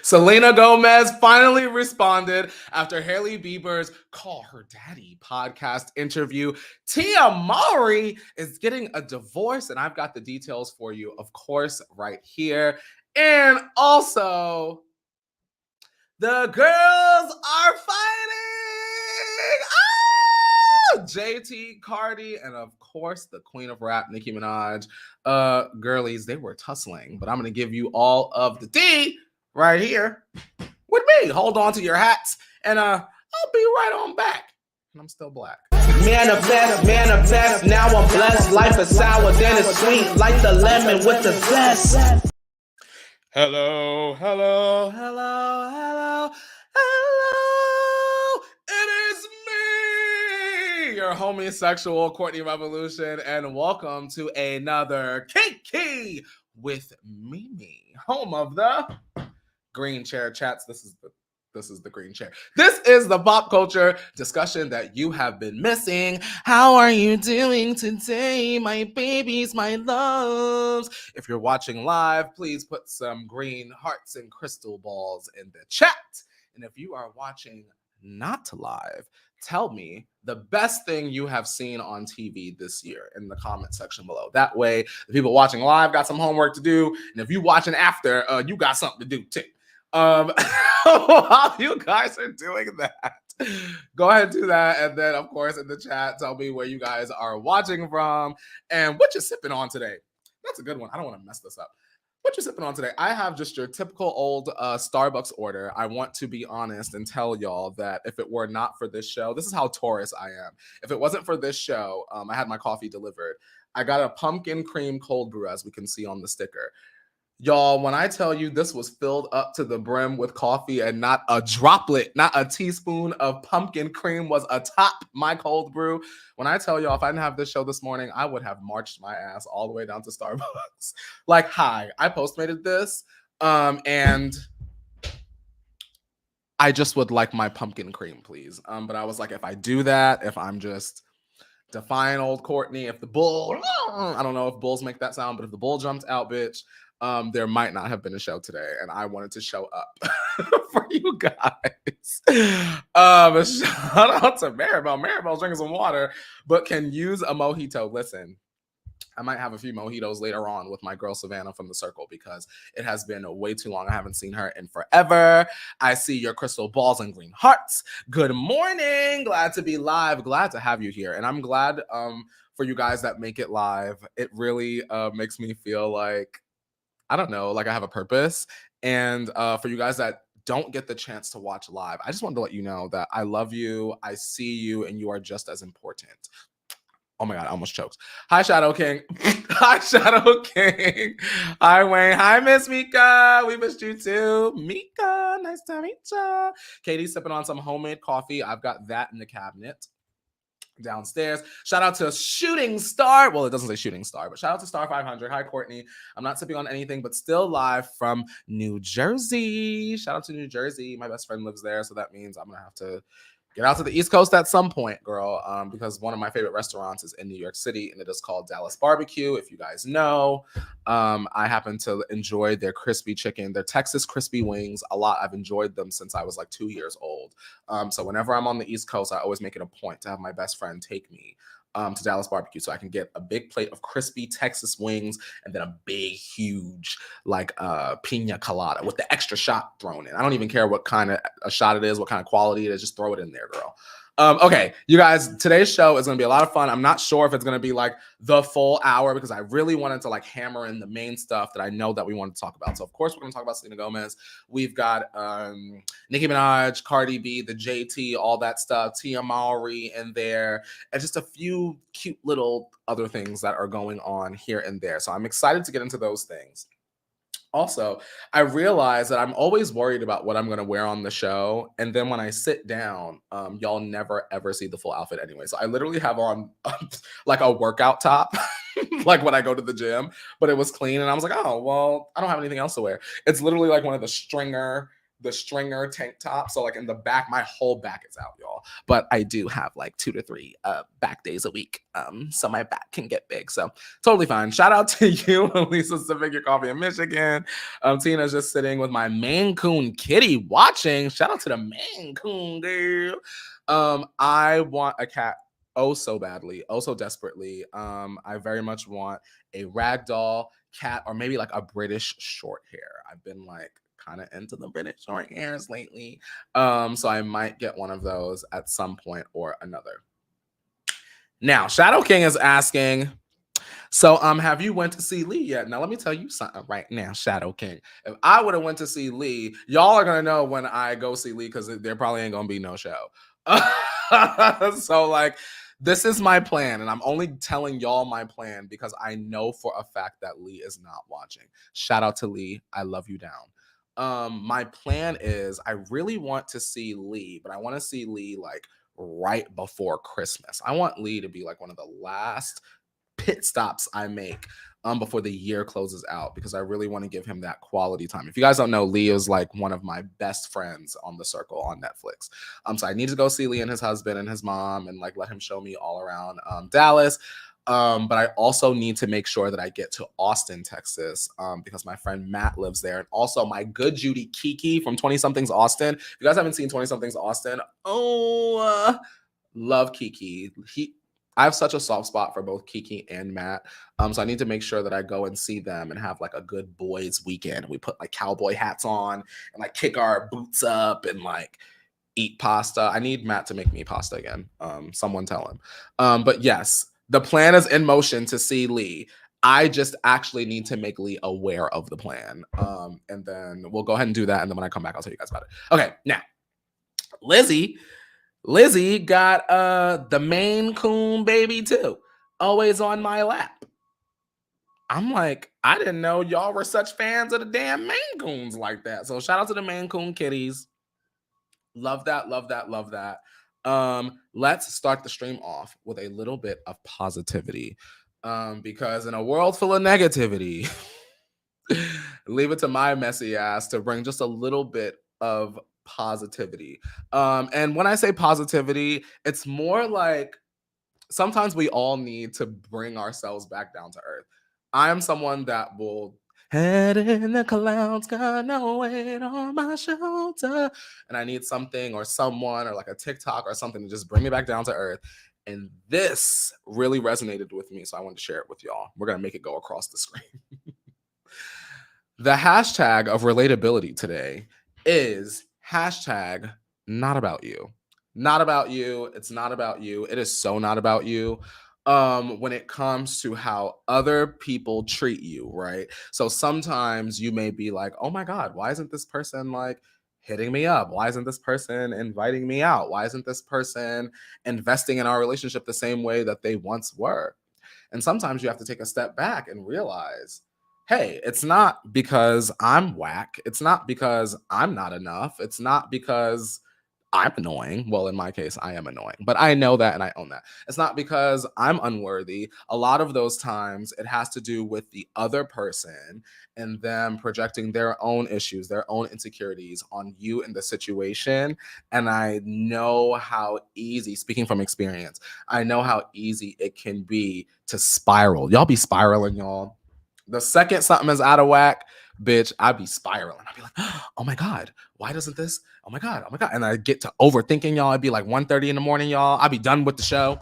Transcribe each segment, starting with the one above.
Selena Gomez finally responded after Hailey Bieber's Call Her Daddy podcast interview. Tia Mowry is getting a divorce, and I've got the details for you, of course, right here. And also, the girls are fighting! JT, Cardi, and of course, the queen of rap, Nicki Minaj. Girlies, they were tussling, but I'm going to give you all of the tea right here with me. Hold on to your hats, and I'll be right on back. And I'm still black. Manifest, now I'm blessed. Life is sour, then it's sweet, like the lemon with the zest. Hello. It is me, your homosexual Courtney Revolution, and welcome to another Kiki with Mimi, home of the Green Chair Chats. This is the Green Chair. This is the pop culture discussion that you have been missing. How are you doing today, my babies, my loves? If you're watching live, please put some green hearts and crystal balls in the chat. And if you are watching not live, tell me the best thing you have seen on TV this year in the comment section below. That way, the people watching live got some homework to do. And if you watching after, you got something to do too. While you guys are doing that, go ahead and do that. And then, of course, in the chat, tell me where you guys are watching from and what you're sipping on today. That's a good one. I don't want to mess this up. What you sipping on today? I have just your typical old Starbucks order. I want to be honest and tell y'all that if it were not for this show, this is how Taurus I am. If it wasn't for this show, I had my coffee delivered. I got a pumpkin cream cold brew, as we can see on the sticker. Y'all, when I tell you this was filled up to the brim with coffee and not a droplet, not a teaspoon of pumpkin cream was atop my cold brew. When I tell y'all, if I didn't have this show this morning, I would have marched my ass all the way down to Starbucks. Like, hi, I Postmated this, and I just would like my pumpkin cream, please. But I was like, if I do that, if I'm just defying old Courtney, if the bull, I don't know if bulls make that sound, but if the bull jumped out, bitch, there might not have been a show today, and I wanted to show up for you guys. Shout out to Maribel. Maribel's drinking some water, but can use a mojito. Listen, I might have a few mojitos later on with my girl Savannah from the Circle because it has been way too long. I haven't seen her in forever. I see your crystal balls and green hearts. Good morning. Glad to be live. Glad to have you here. And I'm glad for you guys that make it live. It really makes me feel like, I don't know, like I have a purpose. And for you guys that don't get the chance to watch live, I just wanted to let you know that I love you, I see you, and you are just as important. Oh my God, I almost choked. Hi, Shadow King. Hi, Shadow King. Hi, Wayne. Hi, Miss Mika. We missed you too. Mika, nice to meet you. Katie's sipping on some homemade coffee. I've got that in the cabinet downstairs. Shout out to Shooting Star. Well, it doesn't say Shooting Star, but shout out to Star 500. Hi, Courtney. I'm not sipping on anything, but still live from New Jersey. Shout out to New Jersey. My best friend lives there, so that means I'm gonna have to get out to the East Coast at some point, girl, because one of my favorite restaurants is in New York City, and it is called Dallas Barbecue. If you guys know, I happen to enjoy their crispy chicken, their Texas crispy wings a lot. I've enjoyed them since I was like 2 years old. So whenever I'm on the East Coast, I always make it a point to have my best friend take me to Dallas Barbecue so I can get a big plate of crispy Texas wings and then a big, huge, like pina colada with the extra shot thrown in. I don't even care what kind of a shot it is, what kind of quality it is. Just throw it in there, girl. Okay, you guys, today's show is going to be a lot of fun. I'm not sure if it's going to be like the full hour because I really wanted to like hammer in the main stuff that I know that we want to talk about. So, of course, we're going to talk about Selena Gomez. We've got Nicki Minaj, Cardi B, the JT, all that stuff, Tia Mowry in there, and just a few cute little other things that are going on here and there. So I'm excited to get into those things. Also, I realize that I'm always worried about what I'm going to wear on the show. And then when I sit down, y'all never, ever see the full outfit anyway. So I literally have on like a workout top, like when I go to the gym, but it was clean. And I was like, oh, well, I don't have anything else to wear. It's literally like one of the stringer the stringer tank top. So like in the back, my whole back is out, y'all. But I do have like 2 to 3 back days a week. So my back can get big. So totally fine. Shout out to you, Lisa Civic, your coffee in Michigan. Tina's just sitting with my Maine Coon kitty watching. Shout out to the Maine Coon girl. I want a cat oh so badly, oh so desperately. I very much want a ragdoll cat or maybe like a British short hair. I've been like kind of into the British short hairs lately. So I might get one of those at some point or another. Now, Shadow King is asking, so have you went to see Lee yet? Now let me tell you something right now, Shadow King. If I would have went to see Lee, y'all are gonna know when I go see Lee because there probably ain't gonna be no show. So like this is my plan, and I'm only telling y'all my plan because I know for a fact that Lee is not watching. Shout out to Lee. I love you down. My plan is I really want to see Lee, but I want to see Lee like right before Christmas. I want Lee to be like one of the last pit stops I make before the year closes out because I really want to give him that quality time. If you guys don't know, Lee is like one of my best friends on the circle on Netflix. So I need to go see Lee and his husband and his mom and like let him show me all around Dallas. But I also need to make sure that I get to Austin, Texas, because my friend Matt lives there. And also my good Judy Kiki from 20 Somethings Austin. If you guys haven't seen 20 Somethings Austin, love Kiki. I have such a soft spot for both Kiki and Matt. So I need to make sure that I go and see them and have like a good boys weekend. We put like cowboy hats on and like kick our boots up and like eat pasta. I need Matt to make me pasta again. Someone tell him. But yes, the plan is in motion to see Lee. I just actually need to make Lee aware of the plan. And then we'll go ahead and do that. And then when I come back, I'll tell you guys about it. Okay, now, Lizzie got the Maine Coon baby too. Always on my lap. I'm like, I didn't know y'all were such fans of the damn Maine Coons like that. So shout out to the Maine Coon kitties. Love that, love that, love that. Let's start the stream off with a little bit of positivity. Because in a world full of negativity, leave it to my messy ass to bring just a little bit of positivity. And when I say positivity, it's more like sometimes we all need to bring ourselves back down to earth. I am someone that will head in the clouds, got no weight on my shoulder. And I need something or someone or like a TikTok or something to just bring me back down to earth. And this really resonated with me. So I wanted to share it with y'all. We're going to make it go across the screen. The hashtag of relatability today is hashtag not about you. Not about you. It's not about you. It is so not about you. When it comes to how other people treat you, right? So sometimes you may be like, oh my God, why isn't this person like hitting me up? Why isn't this person inviting me out? Why isn't this person investing in our relationship the same way that they once were? And sometimes you have to take a step back and realize, hey, it's not because I'm whack. It's not because I'm not enough. It's not because I'm annoying. Well, in my case, I am annoying, but I know that and I own that. It's not because I'm unworthy. A lot of those times it has to do with the other person and them projecting their own issues, their own insecurities on you in the situation. And I know how easy, speaking from experience, I know how easy it can be to spiral. Y'all be spiraling, y'all. The second something is out of whack, bitch, I'd be spiraling. I'd be like, oh my God, why doesn't this? Oh my God. And I get to overthinking, y'all. It'd be like 1:30 in the morning, y'all. I'd be done with the show,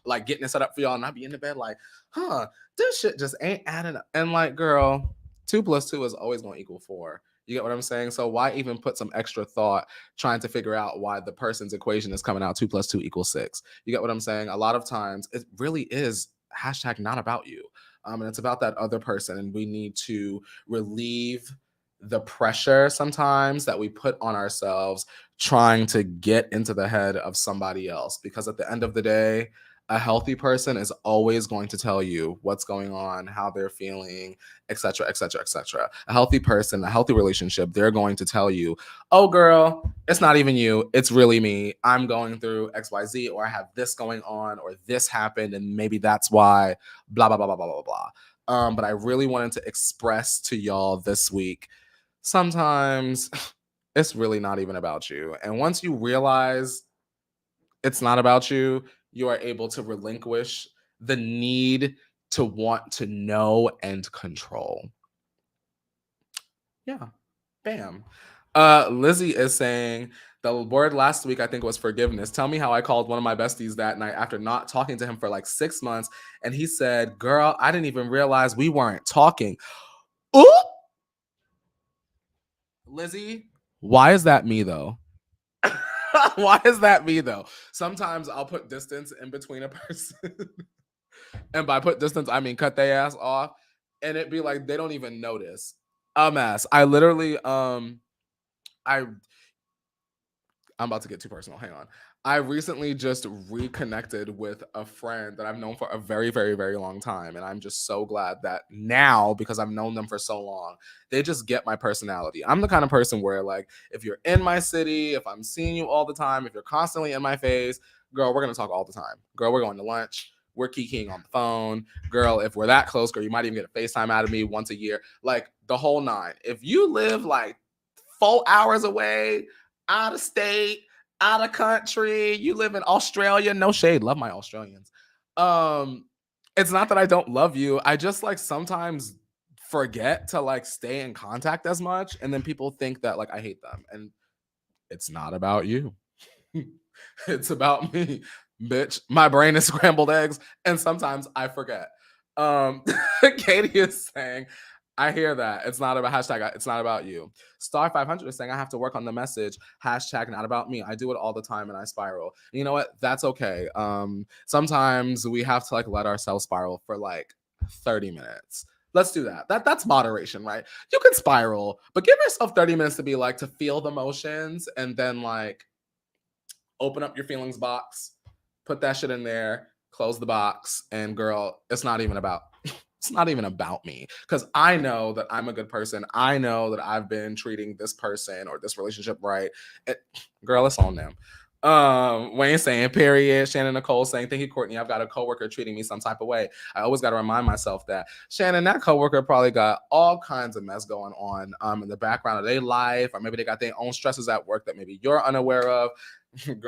like getting it set up for y'all. And I'd be in the bed like, this shit just ain't adding up. And like, girl, 2 + 2 is always going to equal 4. You get what I'm saying? So why even put some extra thought trying to figure out why the person's equation is coming out 2 + 2 = 6? You get what I'm saying? A lot of times it really is hashtag not about you. And it's about that other person. And we need to relieve the pressure sometimes that we put on ourselves trying to get into the head of somebody else. Because at the end of the day, a healthy person is always going to tell you what's going on, how they're feeling, etc., etc., etc. A healthy person, a healthy relationship, they're going to tell you, oh, girl, it's not even you. It's really me. I'm going through XYZ, or I have this going on, or this happened, and maybe that's why, blah, blah, blah, blah, blah, blah, blah. But I really wanted to express to y'all this week sometimes it's really not even about you. And once you realize it's not about you, you are able to relinquish the need to want to know and control. Yeah. Bam. Lizzie is saying the word last week, I think, was forgiveness. Tell me how I called one of my besties that night after not talking to him for like 6 months. And he said, girl, I didn't even realize we weren't talking. Ooh! Lizzie, why is that me though? Why is that me though? Sometimes I'll put distance in between a person. And by put distance, I mean cut their ass off. And it be like they don't even notice. A mess. I literally I I'm about to get too personal. Hang on. I recently just reconnected with a friend that I've known for a very, very, very long time. And I'm just so glad that now, because I've known them for so long, they just get my personality. I'm the kind of person where, like, if you're in my city, if I'm seeing you all the time, if you're constantly in my face, girl, we're going to talk all the time. Girl, we're going to lunch. We're kikiing on the phone. Girl, if we're that close, girl, you might even get a FaceTime out of me once a year. Like, the whole nine. If you live like 4 hours away, out of state, out of country, you live in Australia, no shade, love my Australians. It's not that I don't love you. I just like sometimes forget to like stay in contact as much, and then people think that like I hate them, and it's not about you. It's about me, bitch. My brain is scrambled eggs, and sometimes I forget. Katie is saying, I hear that. It's not about hashtag, it's not about you. Star 500 is saying, I have to work on the message. Hashtag not about me. I do it all the time and I spiral. And you know what? That's okay. Sometimes we have to like let ourselves spiral for like 30 minutes. Let's do that. That's moderation, right? You can spiral, but give yourself 30 minutes to be like to feel the motions and then like open up your feelings box, put that shit in there, close the box, and girl, it's not even about it's not even about me because I know that I'm a good person. I know that I've been treating this person or this relationship right. Girl, it's on them. Wayne saying, period. Shannon Nicole saying, thank you, Courtney. I've got a coworker treating me some type of way. I always got to remind myself that Shannon, that coworker probably got all kinds of mess going on in the background of their life, or maybe they got their own stresses at work that maybe you're unaware of.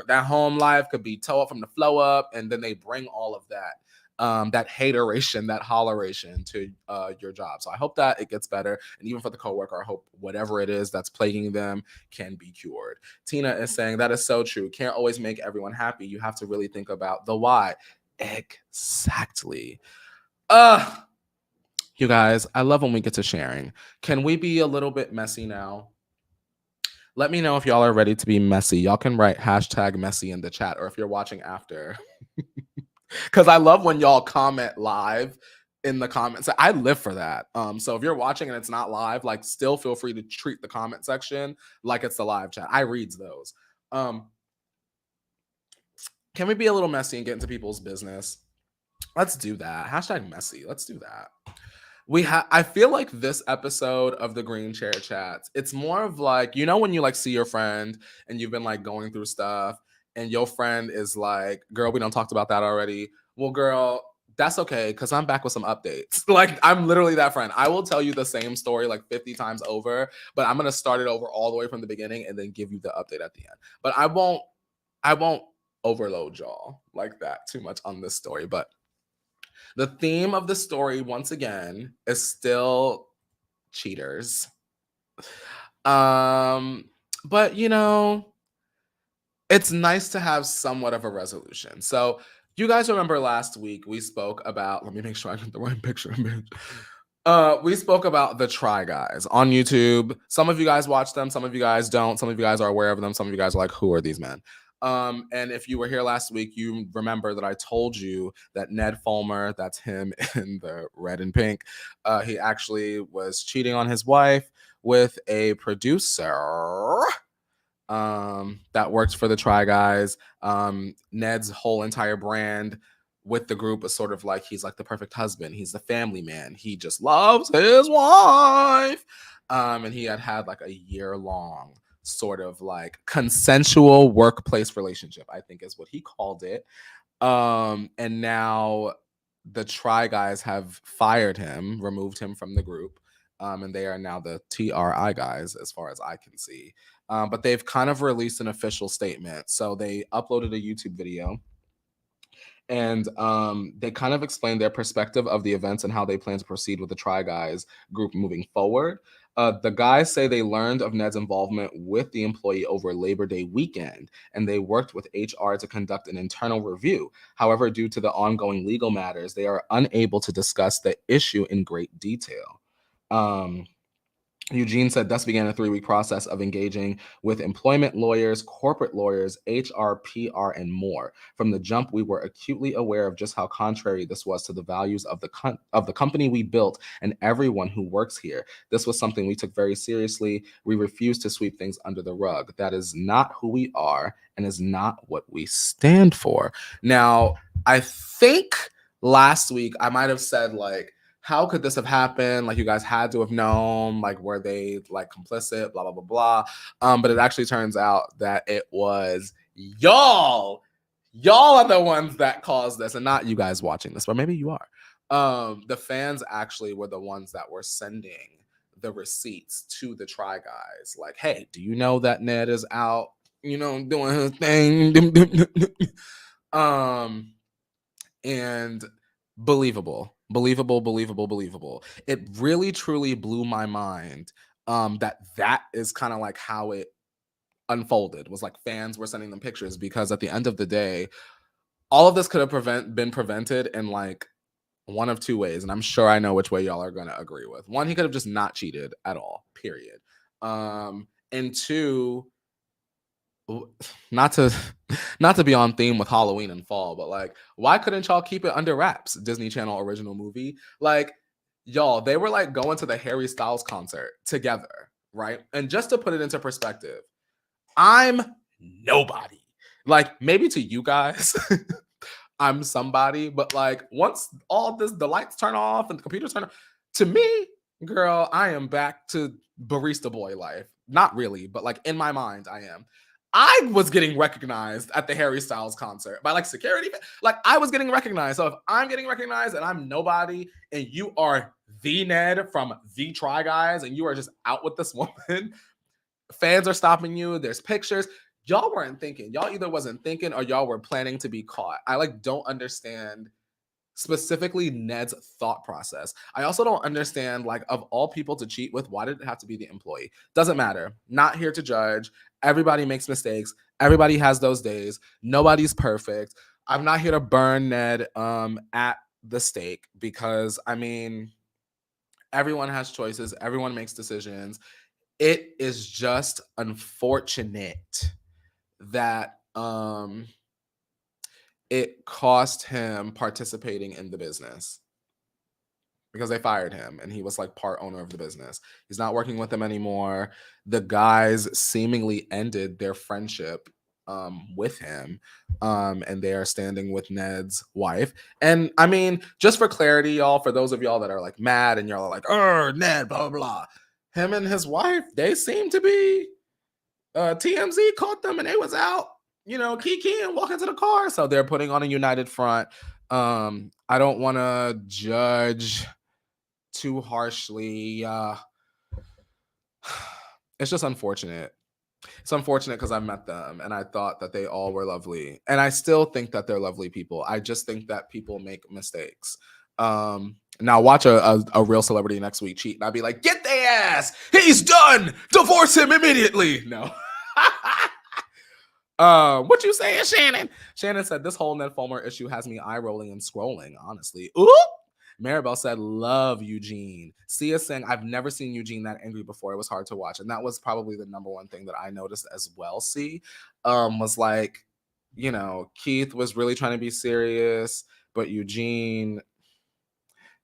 That home life could be toe up from the flow up, and then they bring all of that that hateration, that holleration to your job. So I hope that it gets better. And even for the coworker, I hope whatever it is that's plaguing them can be cured. Tina is saying that is so true. Can't always make everyone happy. You have to really think about the why. Exactly. You guys, I love when we get to sharing. Can we be a little bit messy now? Let me know if y'all are ready to be messy. Y'all can write hashtag messy in the chat, or if you're watching after. Because I love when y'all comment live in the comments. I live for that. So if you're watching and it's not live, like still feel free to treat the comment section like it's the live chat. I reads those. Can we be a little messy and get into people's business? Let's do that. Hashtag messy. Let's do that. I feel like this episode of the Green Chair Chats, it's more of like, you know, when you like see your friend and you've been like going through stuff and your friend is like, girl, we don't talked about that already. Well, girl, that's okay because I'm back with some updates. Like, I'm literally that friend. I will tell you the same story like 50 times over, but I'm going to start it over all the way from the beginning and then give you the update at the end. But I won't overload y'all like that too much on this story. But the theme of the story, once again, is still cheaters. But you know, it's nice to have somewhat of a resolution. So you guys remember last week we spoke about, let me make sure I get the right picture, bitch. We spoke about the Try Guys on YouTube. Some of you guys watch them, some of you guys don't, some of you guys are aware of them, some of you guys are like, who are these men? And if you were here last week, you remember that I told you that Ned Fulmer, that's him in the red and pink, he actually was cheating on his wife with a producer that worked for the Try Guys. Ned's whole entire brand with the group is sort of like he's like the perfect husband. He's the family man. He just loves his wife. And he had like a year-long sort of like consensual workplace relationship, I think is what he called it. And now the Try Guys have fired him, removed him from the group. And they are now the TRI guys, as far as I can see. But they've kind of released an official statement. So they uploaded a YouTube video, and they kind of explained their perspective of the events and how they plan to proceed with the Try Guys group moving forward. The guys say they learned of Ned's involvement with the employee over Labor Day weekend, and they worked with HR to conduct an internal review. However, due to the ongoing legal matters, they are unable to discuss the issue in great detail. Um, Eugene said thus began a 3-week process of engaging with employment lawyers, corporate lawyers, HR, PR, and more. From the jump, we were acutely aware of just how contrary this was to the values of the company we built and everyone who works here. This was something we took very seriously. We refuse to sweep things under the rug. That is not who we are and is not what we stand for. Now, I think last week I might have said, like, how could this have happened? Like, you guys had to have known, like, were they like complicit, blah, blah, blah, blah. But it actually turns out that it was y'all. Y'all are the ones that caused this, and not you guys watching this, but maybe you are. The fans actually were the ones that were sending the receipts to the Try Guys. Like, hey, do you know that Ned is out, doing his thing? And believable. It really truly blew my mind that is kind of like how it unfolded, was like fans were sending them pictures, because at the end of the day, all of this could have been prevented in like one of two ways, and I'm sure I know which way y'all are going to agree with. One, he could have just not cheated at all, period. And two, not to be on theme with Halloween and fall, but like, why couldn't y'all keep it under wraps? Disney Channel original movie. Like, y'all, they were like going to the Harry Styles concert together, right? And just to put it into perspective, I'm nobody. Like, maybe to you guys, I'm somebody, but like, once all this, the lights turn off and the computers turn off, to me, girl, I am back to barista boy life. Not really, but like in my mind, I am. I was getting recognized at the Harry Styles concert by like security. Like, I was getting recognized. So if I'm getting recognized and I'm nobody, and you are the Ned from the Try Guys, and you are just out with this woman, fans are stopping you. There's pictures. Y'all weren't thinking. Y'all either wasn't thinking or y'all were planning to be caught. I like don't understand specifically Ned's thought process. I also don't understand, like, of all people to cheat with, why did it have to be the employee? Doesn't matter. Not here to judge. Everybody makes mistakes. Everybody has those days. Nobody's perfect. I'm not here to burn Ned at the stake, because I mean, everyone has choices. Everyone makes decisions. It is just unfortunate that it cost him participating in the business, because they fired him and he was like part owner of the business. He's not working with them anymore. The guys seemingly ended their friendship with him, and they are standing with Ned's wife. And I mean, just for clarity, y'all, for those of y'all that are like mad and y'all are like, oh, Ned, blah, blah, blah. Him and his wife, they seem to be, TMZ caught them and they was out, Kiki and walking to the car. So they're putting on a united front. I don't want to judge too harshly. It's just unfortunate. It's unfortunate because I met them and I thought that they all were lovely. And I still think that they're lovely people. I just think that people make mistakes. Now watch a real celebrity next week cheat, and I'd be like, get their ass! He's done! Divorce him immediately! No. What you saying, Shannon? Shannon said, this whole Ned Fulmer issue has me eye-rolling and scrolling, honestly. Ooh! Maribel said, love Eugene. Sia saying, I've never seen Eugene that angry before. It was hard to watch. And that was probably the number one thing that I noticed as well, was like, Keith was really trying to be serious, but Eugene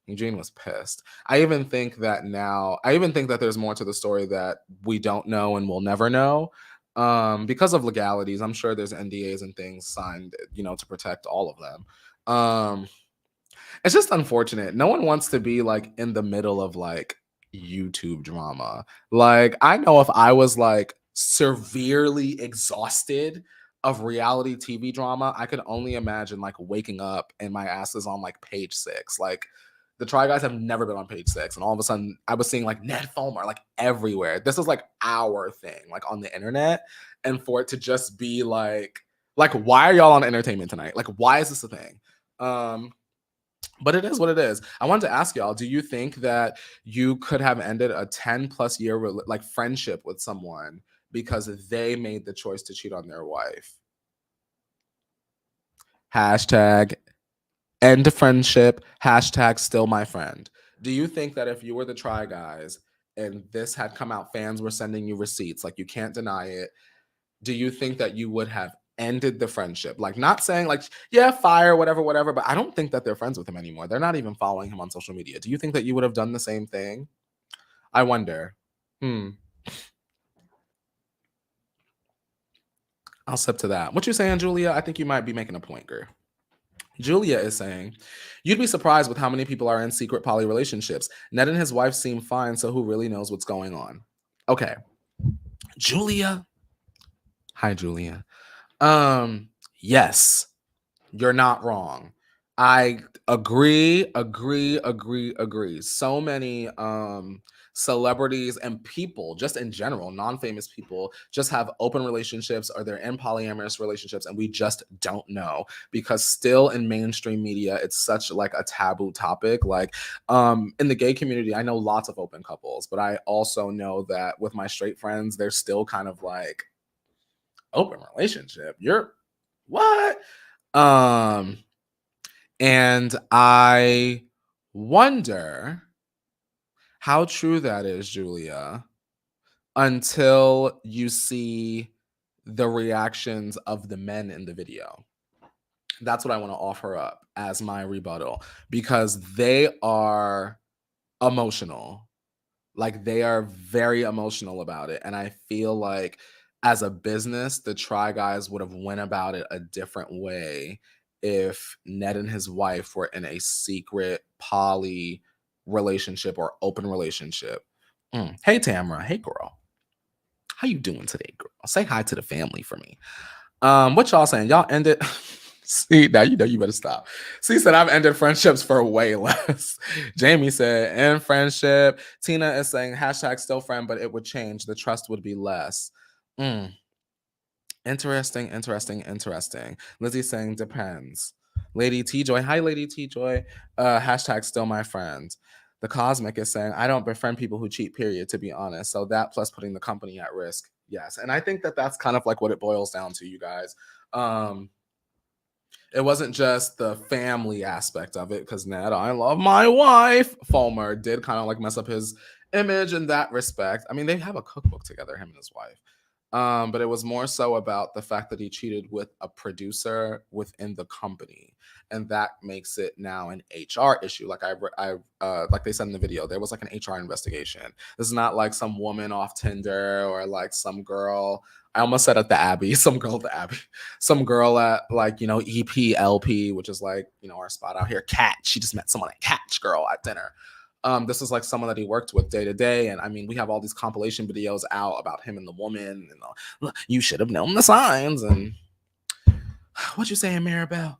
was pissed. I even think that there's more to the story that we don't know and will never know. Because of legalities. I'm sure there's NDAs and things signed, to protect all of them. It's just unfortunate. No one wants to be like in the middle of like YouTube drama. Like, I know if I was like severely exhausted of reality TV drama, I could only imagine like waking up and my ass is on like page 6. Like, The Try Guys have never been on page 6, and all of a sudden I was seeing like Ned Fulmer like everywhere. This is like our thing, like on the internet, and for it to just be like why are y'all on Entertainment Tonight? Like, why is this a thing? But it is what it is. I wanted to ask y'all, do you think that you could have ended a 10+ year like friendship with someone because they made the choice to cheat on their wife? Hashtag end friendship, hashtag still my friend. Do you think that if you were the Try Guys and this had come out, fans were sending you receipts, like you can't deny it, do you think that you would have ended the friendship? Like, not saying like, yeah, fire, whatever, but I don't think that they're friends with him anymore. They're not even following him on social media. Do you think that you would have done the same thing? I wonder. I'll sip to that. What you saying, Julia? I think you might be making a point, girl. Julia is saying, you'd be surprised with how many people are in secret poly relationships. Ned and his wife seem fine, so who really knows what's going on? Okay. Julia. Hi, Julia. Yes, you're not wrong. I agree. So many celebrities and people, just in general, non-famous people, just have open relationships or they're in polyamorous relationships, and we just don't know, because still in mainstream media, it's such like a taboo topic. Like in the gay community, I know lots of open couples, but I also know that with my straight friends, they're still kind of like, open relationship? You're what? And I wonder how true that is, Julia, until you see the reactions of the men in the video. That's what I want to offer up as my rebuttal, because they are emotional. Like, they are very emotional about it. And I feel like as a business, the Try Guys would have went about it a different way if Ned and his wife were in a secret poly relationship or open relationship. Hey, Tamara. Hey, girl. How you doing today, girl? Say hi to the family for me. What y'all saying? Y'all ended... See, now you know you better stop. C said, I've ended friendships for way less. Jamie said, end friendship. Tina is saying, hashtag still friend, but it would change. The trust would be less. Interesting. Lizzie saying, depends. Lady T-Joy. Hi, Lady T-Joy. Hashtag still my friend. The Cosmic is saying, I don't befriend people who cheat, period, to be honest. So that plus putting the company at risk. Yes. And I think that that's kind of like what it boils down to, you guys. It wasn't just the family aspect of it, because Ned, I love my wife, Fulmer, did kind of like mess up his image in that respect. I mean, they have a cookbook together, him and his wife. But it was more so about the fact that he cheated with a producer within the company, and that makes it now an HR issue. Like like they said in the video, there was like an HR investigation. This is not like some woman off Tinder or like some girl. I almost said at the Abbey, some girl at the Abbey, some girl at like, EPLP, which is like, our spot out here. Catch. She just met someone at Catch Girl at dinner. This is like someone that he worked with day to day. And I mean, we have all these compilation videos out about him and the woman. And you should have known the signs. And what you saying, Maribel?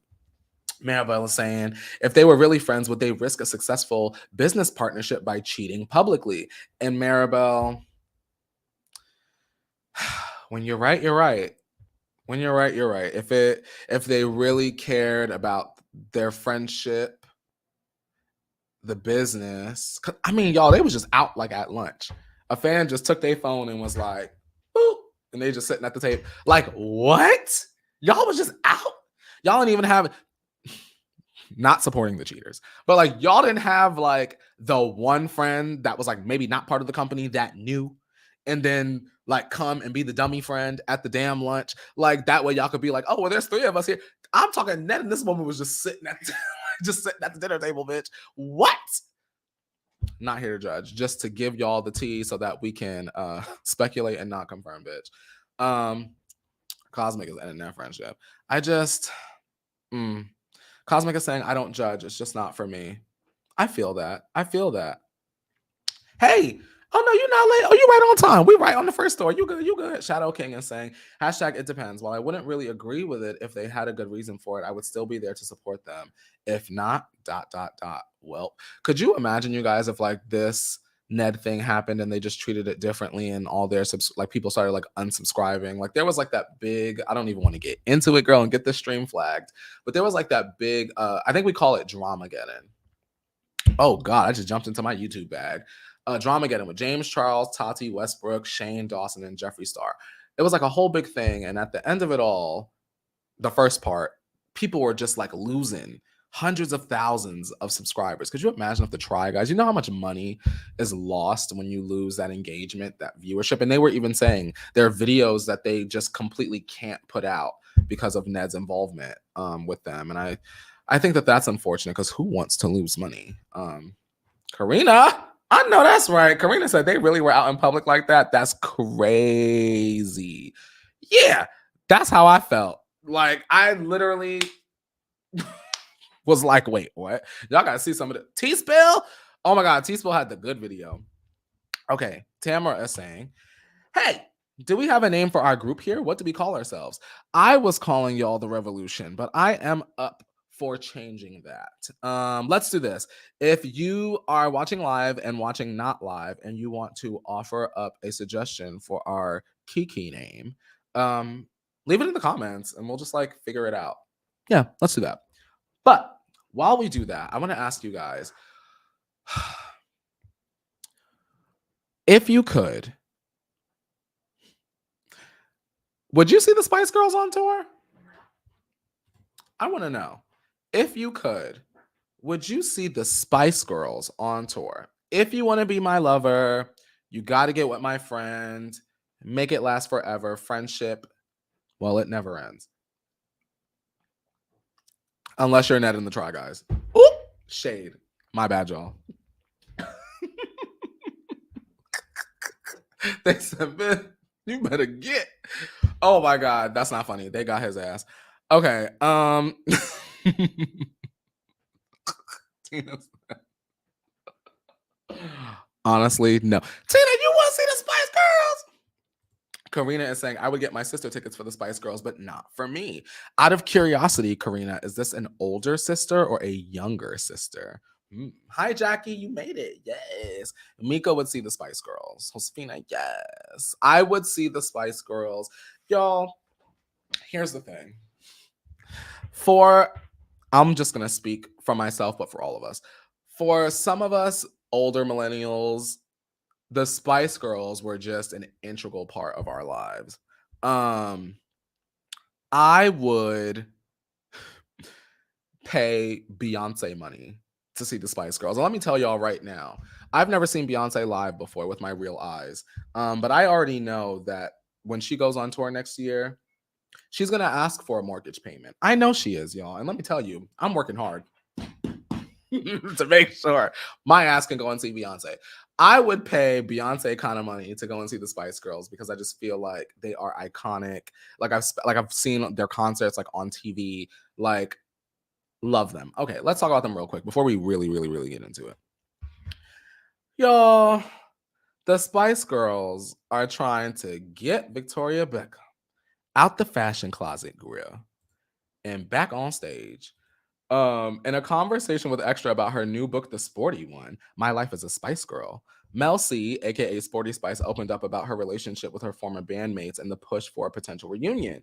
Maribel is saying, if they were really friends, would they risk a successful business partnership by cheating publicly? And Maribel, when you're right, you're right. When you're right, you're right. If they really cared about their friendship, the business, I mean, y'all, they was just out like at lunch. A fan just took their phone and was like, boop, and they just sitting at the table. Like, what? Y'all was just out? Y'all didn't even have, not supporting the cheaters, but like y'all didn't have like the one friend that was like maybe not part of the company that knew, and then like come and be the dummy friend at the damn lunch. Like that way y'all could be like, oh, well, there's 3 of us here. I'm talking Ned and this woman was just sitting at the dinner table, bitch. What? Not here to judge, just to give y'all the tea so that we can speculate and not confirm, bitch. Cosmic is ending that friendship. Cosmic is saying, I don't judge. It's just not for me. I feel that. Hey, Oh no, you're not late. Oh, you right on time. We right on the first story. You good, you good. Shadow King is saying, hashtag it depends. While I wouldn't really agree with it if they had a good reason for it, I would still be there to support them. If not, dot dot dot. Well, could you imagine, you guys, if like this Ned thing happened and they just treated it differently and all their like people started like unsubscribing? Like there was like that big, I don't even want to get into it, girl, and get the stream flagged. But there was like that big, I think we call it Dramageddon. Oh God, I just jumped into my YouTube bag. Dramageddon with James Charles, Tati Westbrook, Shane Dawson, and Jeffree Star. It was like a whole big thing. And at the end of it all, the first part, people were just like losing hundreds of thousands of subscribers. Could you imagine if the Try Guys, you know how much money is lost when you lose that engagement, that viewership? And they were even saying there are videos that they just completely can't put out because of Ned's involvement with them. And I think that that's unfortunate because who wants to lose money? Karina, I know that's right. Karina said they really were out in public like that. That's crazy. Yeah, that's how I felt. Like I literally was like, wait, what? Y'all gotta see some of the T-Spill. Oh my God, T-Spill had the good video. Okay, Tamara is saying, hey, do we have a name for our group here? What do we call ourselves? I was calling y'all the Revolution, but I am up for changing that. Let's do this. If you are watching live and watching not live and you want to offer up a suggestion for our Kiki name, leave it in the comments and we'll just like figure it out. Yeah, let's do that. But while we do that, I want to ask you guys, if you could, would you see the Spice Girls on tour? I want to know. If you could, would you see the Spice Girls on tour? If you want to be my lover, you got to get with my friend, make it last forever, friendship, well, it never ends. Unless you're Ned and the Try Guys. Oop, shade. My bad, y'all. They said, man, you better get. Oh my God, that's not funny. They got his ass. Okay. Honestly, no. Tina, you want to see the Spice Girls? Karina is saying, I would get my sister tickets for the Spice Girls, but not for me. Out of curiosity, Karina, is this an older sister or a younger sister? Hi, Jackie, you made it. Yes. Mika would see the Spice Girls. Josefina, yes. I would see the Spice Girls. Y'all, here's the thing. I'm just going to speak for myself, but for all of us. For some of us older millennials, the Spice Girls were just an integral part of our lives. I would pay Beyonce money to see the Spice Girls. And let me tell y'all right now, I've never seen Beyonce live before with my real eyes. But I already know that when she goes on tour next year, she's going to ask for a mortgage payment. I know she is, y'all. And let me tell you, I'm working hard to make sure my ass can go and see Beyonce. I would pay Beyonce kind of money to go and see the Spice Girls because I just feel like they are iconic. Like I've seen their concerts like on TV. Like, love them. Okay, let's talk about them real quick before we really get into it. Y'all, the Spice Girls are trying to get Victoria Beckham out the fashion closet grill and back on stage. In a conversation with Extra about her new book, The Sporty One, My Life as a Spice Girl, Mel C, aka Sporty Spice, opened up about her relationship with her former bandmates and the push for a potential reunion.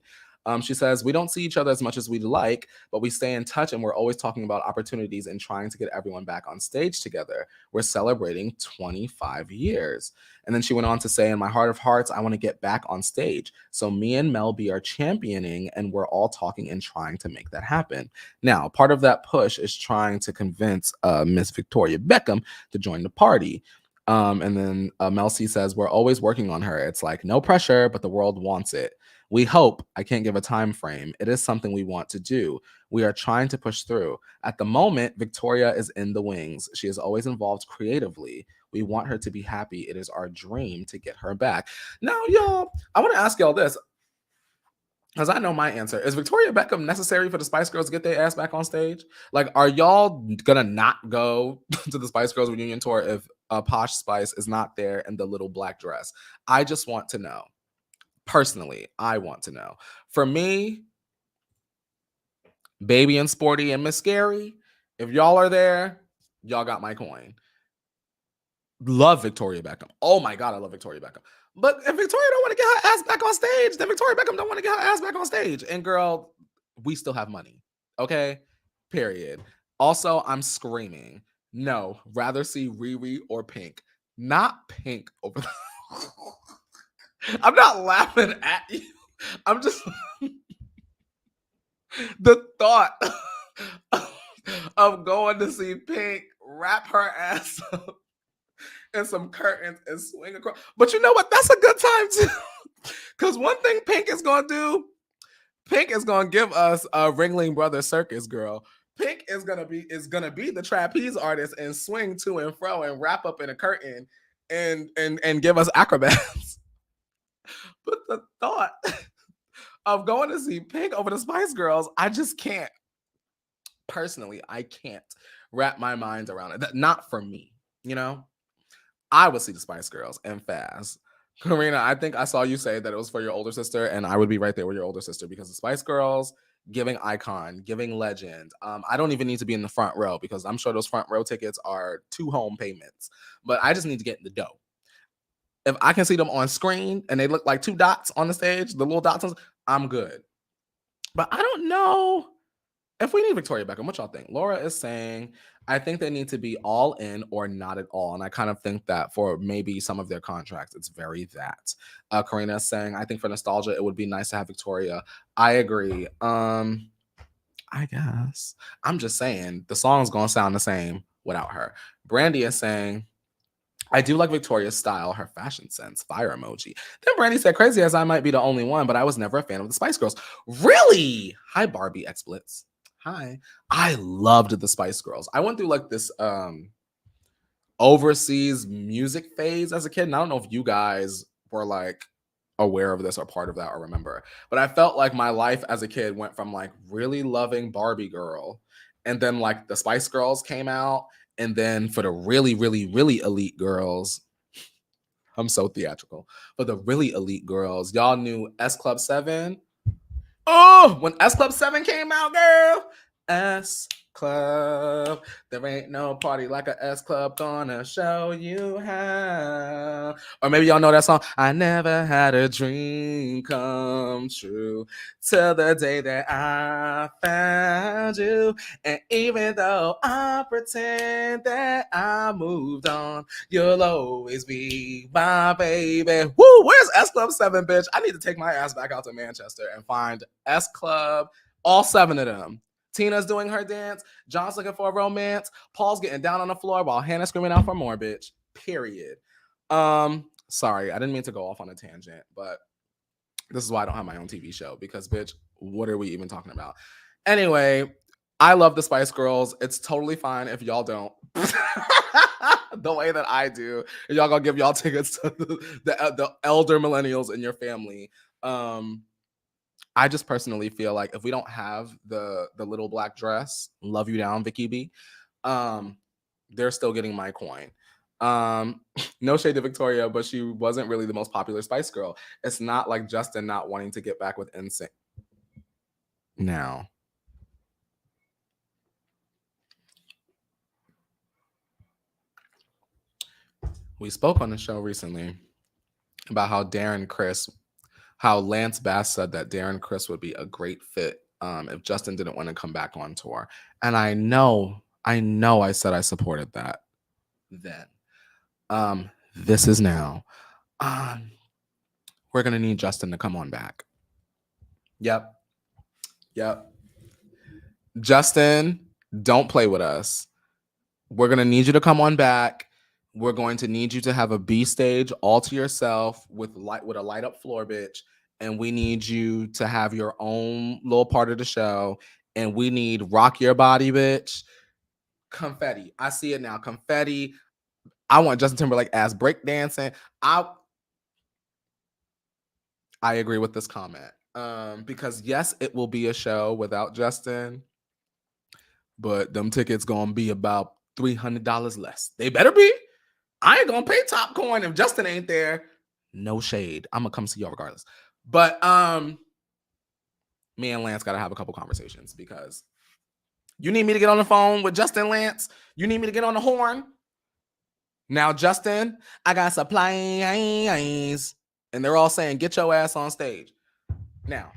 She says, we don't see each other as much as we'd like, but we stay in touch and we're always talking about opportunities and trying to get everyone back on stage together. We're celebrating 25 years. And then she went on to say, in my heart of hearts, I want to get back on stage. So me and Mel B are championing and we're all talking and trying to make that happen. Now, part of that push is trying to convince Miss Victoria Beckham to join the party. And then Mel C says, we're always working on her. It's like, no pressure, but the world wants it. We hope, I can't give a time frame. It is something we want to do. We are trying to push through. At the moment, Victoria is in the wings. She is always involved creatively. We want her to be happy. It is our dream to get her back. Now, y'all, I want to ask y'all this, because I know my answer. Is Victoria Beckham necessary for the Spice Girls to get their ass back on stage? Like, are y'all gonna not go to the Spice Girls reunion tour if Posh Spice is not there in the little black dress. I just want to know. Personally, I want to know. For me, Baby and Sporty and Miss Scary, if y'all are there, y'all got my coin. Love Victoria Beckham. Oh my God, I love Victoria Beckham. But if Victoria don't want to get her ass back on stage, then Victoria Beckham don't want to get her ass back on stage. And girl, we still have money. Okay? Period. Also, I'm screaming. No, rather see Riri or Pink. Not Pink over I'm not laughing at you. I'm just the thought of going to see Pink wrap her ass up in some curtains and swing across. But you know what? That's a good time too. Because one thing Pink is going to do, Pink is going to give us a Ringling Brothers circus girl. Pink is gonna be the trapeze artist and swing to and fro and wrap up in a curtain and give us acrobats. But the thought of going to see Pink over the Spice Girls, I just can't. Personally, I can't wrap my mind around it. Not for me, you know? I would see the Spice Girls and Faz. Karina, I think I saw you say that it was for your older sister, and I would be right there with your older sister because the Spice Girls, giving icon, giving legend. I don't even need to be in the front row because I'm sure those front row tickets are 2 home payments. But I just need to get in the dough. If I can see them on screen and they look like 2 dots on the stage, the little dots, I'm good. But I don't know if we need Victoria Beckham. What y'all think? Laura is saying, I think they need to be all in or not at all. And I kind of think that for maybe some of their contracts, it's very that. Karina is saying, I think for nostalgia, it would be nice to have Victoria. I agree. I guess. I'm just saying, the song's going to sound the same without her. Brandy is saying, I do like Victoria's style, her fashion sense, fire emoji. Then Brandy said, crazy as I might be the only one, but I was never a fan of the Spice Girls. Really? Hi, Barbie X-Blitz. Hi. I loved the Spice Girls. I went through like this overseas music phase as a kid. And I don't know if you guys were like aware of this or part of that or remember, but I felt like my life as a kid went from like really loving Barbie Girl, and then like the Spice Girls came out. And then for the really, really, really elite girls, I'm so theatrical. For the really elite girls, y'all knew S Club 7. Oh, when S Club 7 came out, girl. S Club. There ain't no party like a S Club gonna show you how. Or maybe y'all know that song. I never had a dream come true till the day that I found you. And even though I pretend that I moved on, you'll always be my baby. Woo, where's S Club 7, bitch? I need to take my ass back out to Manchester and find S Club, all 7 of them. Tina's doing her dance. John's looking for a romance. Paul's getting down on the floor while Hannah's screaming out for more, bitch. Period. Sorry, I didn't mean to go off on a tangent, but this is why I don't have my own TV show because, bitch, what are we even talking about? Anyway, I love the Spice Girls. It's totally fine if y'all don't. The way that I do. If y'all gonna give y'all tickets to the elder millennials in your family. I just personally feel like if we don't have the little black dress, love you down, Vicky B, they're still getting my coin. No shade to Victoria, but she wasn't really the most popular Spice Girl. It's not like Justin not wanting to get back with NSYNC. Now, we spoke on the show recently about how Lance Bass said that Darren Criss would be a great fit if Justin didn't want to come back on tour. And I know I said I supported that then. This is now. We're going to need Justin to come on back. Yep. Justin, don't play with us. We're going to need you to come on back. We're going to need you to have a B stage all to yourself with a light up floor, bitch. And we need you to have your own little part of the show. And we need rock your body, bitch. Confetti. I see it now. Confetti. I want Justin Timberlake as breakdancing. I agree with this comment. Because yes, it will be a show without Justin. But them tickets gonna be about $300 less. They better be. I ain't gonna pay top coin if Justin ain't there. No shade. I'm gonna come see y'all regardless. But me and Lance gotta have a couple conversations because you need me to get on the phone with Justin, Lance. You need me to get on the horn. Now, Justin, I got supplies. And they're all saying, get your ass on stage. Now,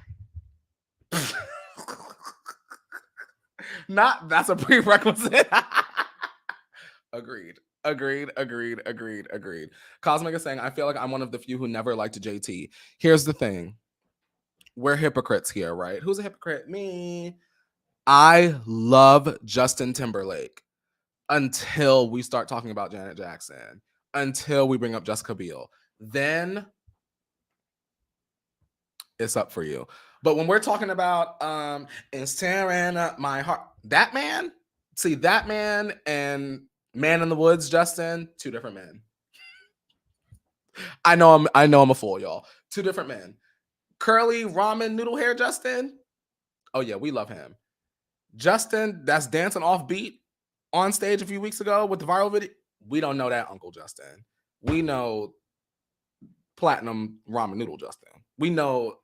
that's a prerequisite. Agreed. Cosmic is saying, I feel like I'm one of the few who never liked JT. Here's the thing. We're hypocrites here, right? Who's a hypocrite? Me. I love Justin Timberlake until we start talking about Janet Jackson, until we bring up Jessica Biel. Then it's up for you. But when we're talking about it's tearing up my heart, that man and Man in the Woods, Justin, two different men. I know I'm a fool, y'all. Two different men. Curly ramen noodle hair Justin. Oh yeah, we love him. Justin, that's dancing off beat on stage a few weeks ago with the viral video. We don't know that Uncle Justin. We know platinum ramen noodle Justin. We know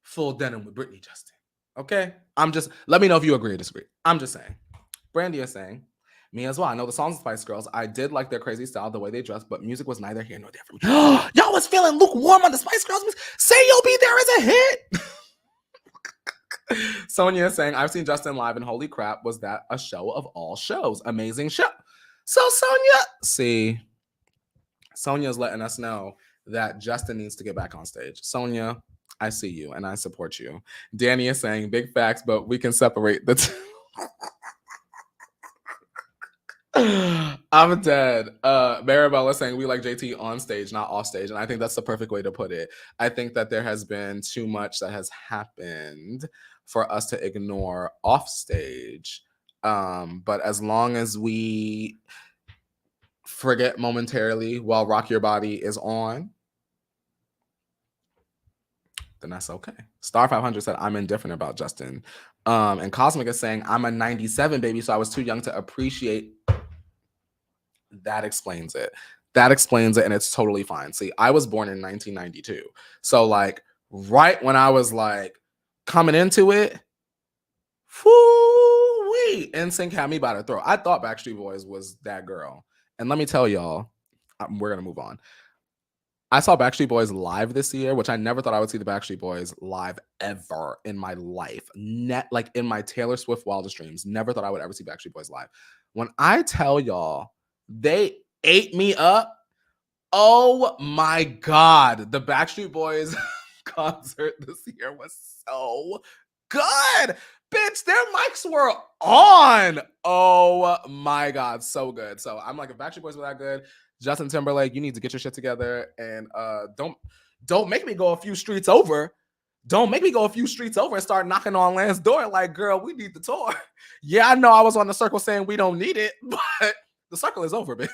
full denim with Britney Justin. Okay? Let me know if you agree or disagree. I'm just saying. Brandy is saying, me as well. I know the songs of Spice Girls. I did like their crazy style, the way they dressed, but music was neither here nor there for me. Y'all was feeling lukewarm on the Spice Girls. Say You'll Be There is a hit. Sonia is saying, I've seen Justin live and holy crap, was that a show of all shows? Amazing show. So Sonia's letting us know that Justin needs to get back on stage. Sonia, I see you and I support you. Danny is saying, big facts, but we can separate the two. I'm dead. Maribel is saying we like JT on stage, not off stage. And I think that's the perfect way to put it. I think that there has been too much that has happened for us to ignore off stage. But as long as we forget momentarily while Rock Your Body is on, then that's okay. Star 500 said, I'm indifferent about Justin. And Cosmic is saying, I'm a 97 baby, so I was too young to appreciate. That explains it. And it's totally fine. See, I was born in 1992. So like right when I was like coming into it, whoo-wee, NSYNC had me by the throat. I thought Backstreet Boys was that girl. And let me tell y'all, we're going to move on. I saw Backstreet Boys live this year, which I never thought I would see the Backstreet Boys live ever in my life. Like in my Taylor Swift wildest dreams, never thought I would ever see Backstreet Boys live. When I tell y'all, they ate me up. Oh my God. The Backstreet Boys concert this year was so good. Bitch, their mics were on. Oh my God. So good. So I'm like, if Backstreet Boys were that good, Justin Timberlake, you need to get your shit together and don't make me go a few streets over. Don't make me go a few streets over and start knocking on Lance's door like, girl, we need the tour. Yeah, I know I was on the circle saying we don't need it, but the circle is over, bitch.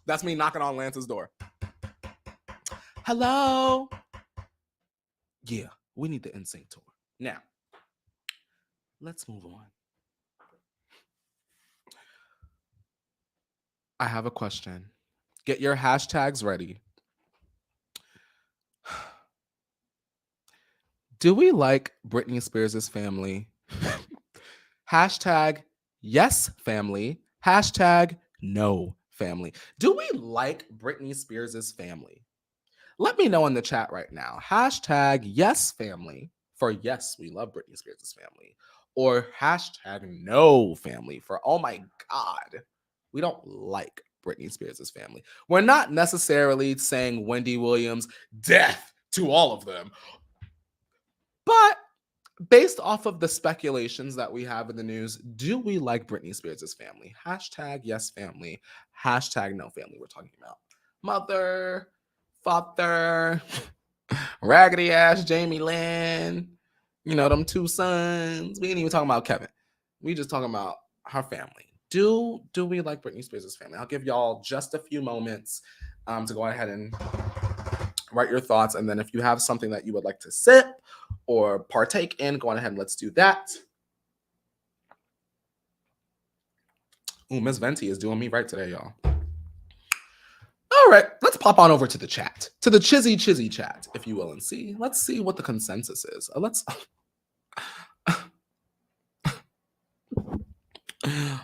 That's me knocking on Lance's door. Hello? Yeah, we need the NSYNC tour. Now, let's move on. I have a question. Get your hashtags ready. Do we like Britney Spears' family? Hashtag yes family. Hashtag no family. Do we like Britney Spears' family? Let me know in the chat right now. Hashtag yes family for yes, we love Britney Spears' family. Or hashtag no family for oh my God, we don't like Britney Spears' family. We're not necessarily saying Wendy Williams, death to all of them. But based off of the speculations that we have in the news, do we like Britney Spears' family? Hashtag yes family. Hashtag no family. We're talking about mother, father, raggedy ass Jamie Lynn, them two sons. We ain't even talking about Kevin. We just talking about her family. Do we like Britney Spears' family? I'll give y'all just a few moments to go ahead and write your thoughts. And then if you have something that you would like to sip or partake in, go on ahead and let's do that. Ooh, Miss Venti is doing me right today, y'all. All right, let's pop on over to the chat, to the chizzy chat, if you will, and see. Let's see what the consensus is. Let's.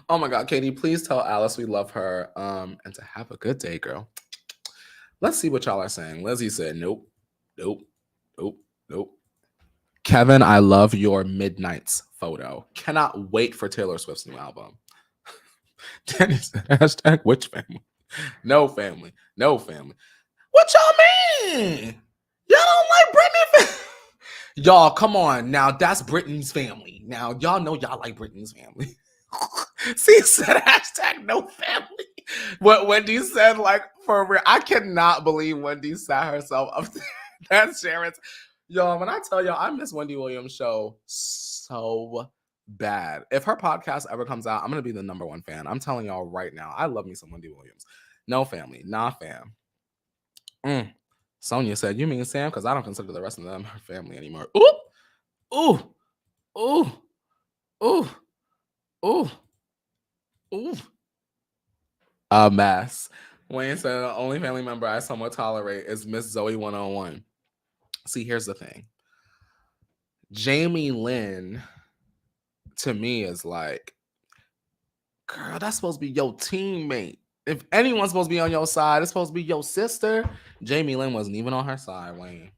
Oh my God, Katie, please tell Alice we love her. And to have a good day, girl. Let's see what y'all are saying. Lizzie said, nope, nope, nope, nope. Kevin, I love your Midnights photo. Cannot wait for Taylor Swift's new album. Danny said, hashtag which family? No family. No family. What y'all mean? Y'all don't like Britney? Y'all, come on. Now, that's Britney's family. Now, y'all know y'all like Britney's family. See, said hashtag no family. What Wendy said, like, for real. I cannot believe Wendy sat herself up there. That's Sharon's. Y'all, when I tell y'all, I miss Wendy Williams' show so bad. If her podcast ever comes out, I'm going to be the #1 fan. I'm telling y'all right now. I love me some Wendy Williams. No family. Nah, fam. Sonia said, you mean Sam? Because I don't consider the rest of them her family anymore. Ooh. Ooh. Ooh. Ooh. Ooh. Ooh. A mess. Wayne said the only family member I somewhat tolerate is Miss Zoe 101. See, here's the thing. Jamie Lynn, to me, is like, girl, that's supposed to be your teammate. If anyone's supposed to be on your side, it's supposed to be your sister. Jamie Lynn wasn't even on her side, Wayne.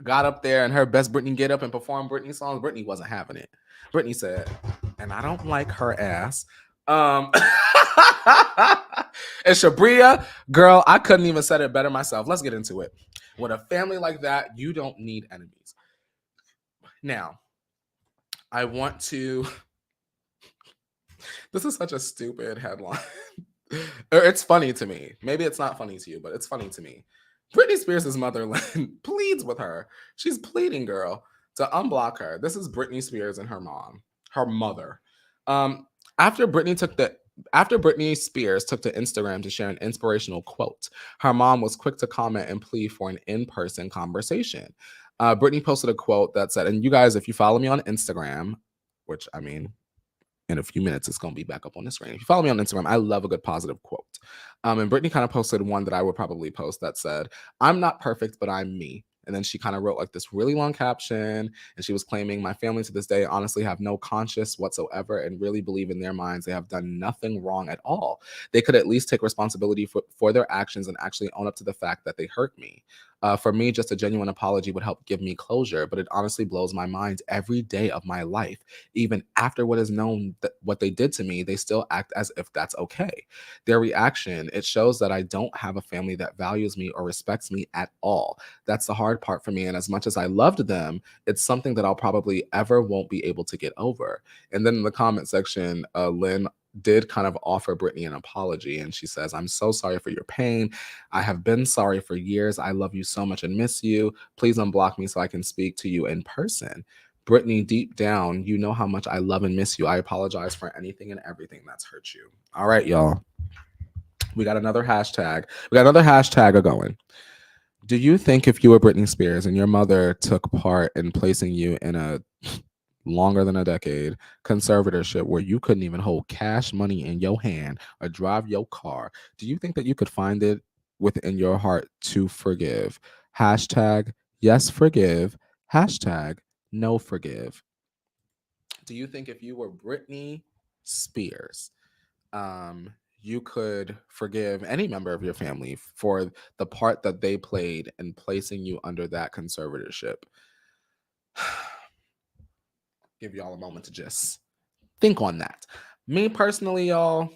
Got up there and her best Britney get up and perform Britney songs. Britney wasn't having it. Britney said, and I don't like her ass. And Shabria, girl, I couldn't even said it better myself. Let's get into it. With a family like that, you don't need enemies. Now, I want to... This is such a stupid headline. It's funny to me. Maybe it's not funny to you, but it's funny to me. Britney Spears' mother, Lynn, pleads with her. She's pleading, girl, to unblock her. This is Britney Spears and her mother. After Britney Spears took to Instagram to share an inspirational quote, her mom was quick to comment and plead for an in-person conversation. Britney posted a quote that said, and you guys, if you follow me on Instagram, which I mean, in a few minutes, it's going to be back up on the screen. If you follow me on Instagram, I love a good positive quote. And Britney kind of posted one that I would probably post that said, I'm not perfect, but I'm me. And then she kind of wrote like this really long caption, and she was claiming, my family to this day honestly have no conscience whatsoever and really believe in their minds they have done nothing wrong at all. They could at least take responsibility for their actions and actually own up to the fact that they hurt me. For me, just a genuine apology would help give me closure, but it honestly blows my mind every day of my life. Even after what is known that what they did to me, they still act as if that's okay. Their reaction, it shows that I don't have a family that values me or respects me at all. That's the hard part for me. And as much as I loved them, it's something that I'll probably ever won't be able to get over. And then in the comment section, Lynn did kind of offer Britney an apology, and she says, I'm so sorry for your pain. I have been sorry for years. I love you so much and miss you. Please unblock me so I can speak to you in person. Britney, deep down, you know how much I love and miss you. I apologize for anything and everything that's hurt you. All right, y'all. We got another hashtag. Going. Do you think if you were Britney Spears and your mother took part in placing you in a longer than a decade conservatorship where you couldn't even hold cash money in your hand or drive your car, do you think that you could find it within your heart to forgive? Hashtag yes forgive. Hashtag no forgive. Do you think if you were Britney Spears, you could forgive any member of your family for the part that they played in placing you under that conservatorship? Give y'all a moment to just think on that. Me personally, y'all,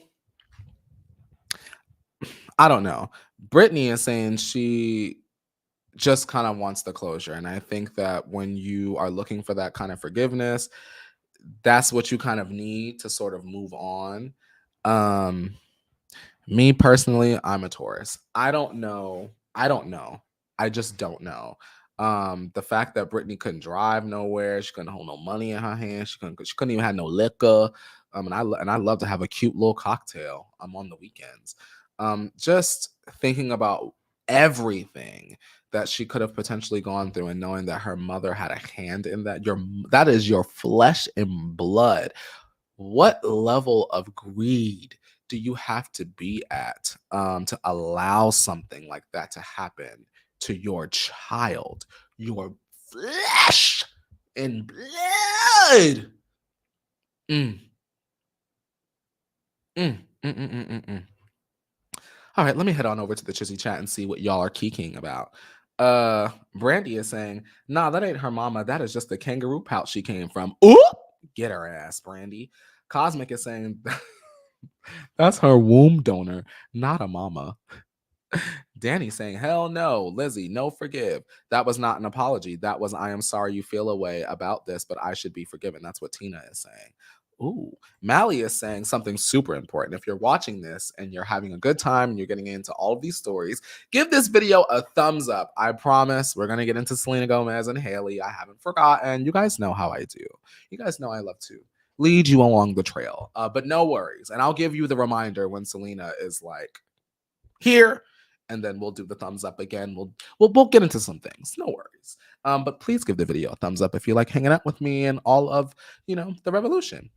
I don't know. Britney is saying she just kind of wants the closure. And I think that when you are looking for that kind of forgiveness, that's what you kind of need to sort of move on. Me personally, I'm a Taurus. I don't know. I just don't know. The fact that Britney couldn't drive nowhere, she couldn't hold no money in her hand, she couldn't even have no liquor. And I love to have a cute little cocktail on the weekends. Just thinking about everything that she could have potentially gone through and knowing that her mother had a hand in that. That is your flesh and blood. What level of greed do you have to be at to allow something like that to happen to your child, your flesh and blood? Mm, mm, mm, mm, mm, mm, mm. All right, let me head on over to the Chizzy chat and see what y'all are kicking about. Brandy is saying, nah, that ain't her mama. That is just the kangaroo pouch she came from. Ooh, get her ass, Brandy. Cosmic is saying, that's her womb donor, not a mama. Danny saying, hell no. Lizzie, no forgive. That was not an apology. That was, I am sorry you feel a way about this, but I should be forgiven. That's what Tina is saying. Ooh, Mally is saying something super important. If you're watching this and you're having a good time and you're getting into all of these stories, give this video a thumbs up. I promise we're going to get into Selena Gomez and Haley. I haven't forgotten. You guys know how I do. You guys know I love to lead you along the trail. But no worries. And I'll give you the reminder when Selena is like here, and then we'll do the thumbs up again. We'll get into some things. No worries. But please give the video a thumbs up if you like hanging out with me and all of the revolution.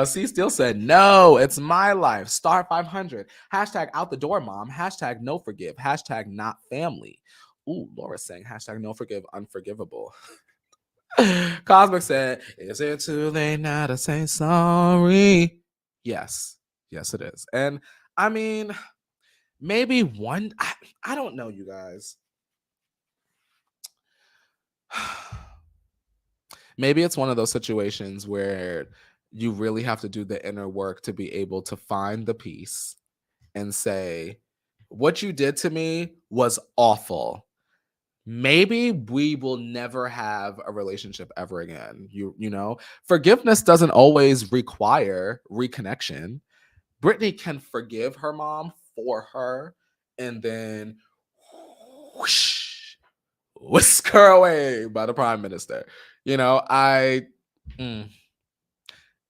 C still said no. It's my life. Star 500. Hashtag out the door, mom. Hashtag no forgive. Hashtag not family. Ooh, Laura saying hashtag no forgive unforgivable. Cosmic said, is it too late now to say sorry? Yes. Yes, it is. And I mean, maybe one, I don't know, you guys. Maybe it's one of those situations where you really have to do the inner work to be able to find the peace and say, what you did to me was awful. Maybe we will never have a relationship ever again. Forgiveness doesn't always require reconnection. Britney can forgive her mom for her and then whoosh, whisk her away by the prime minister.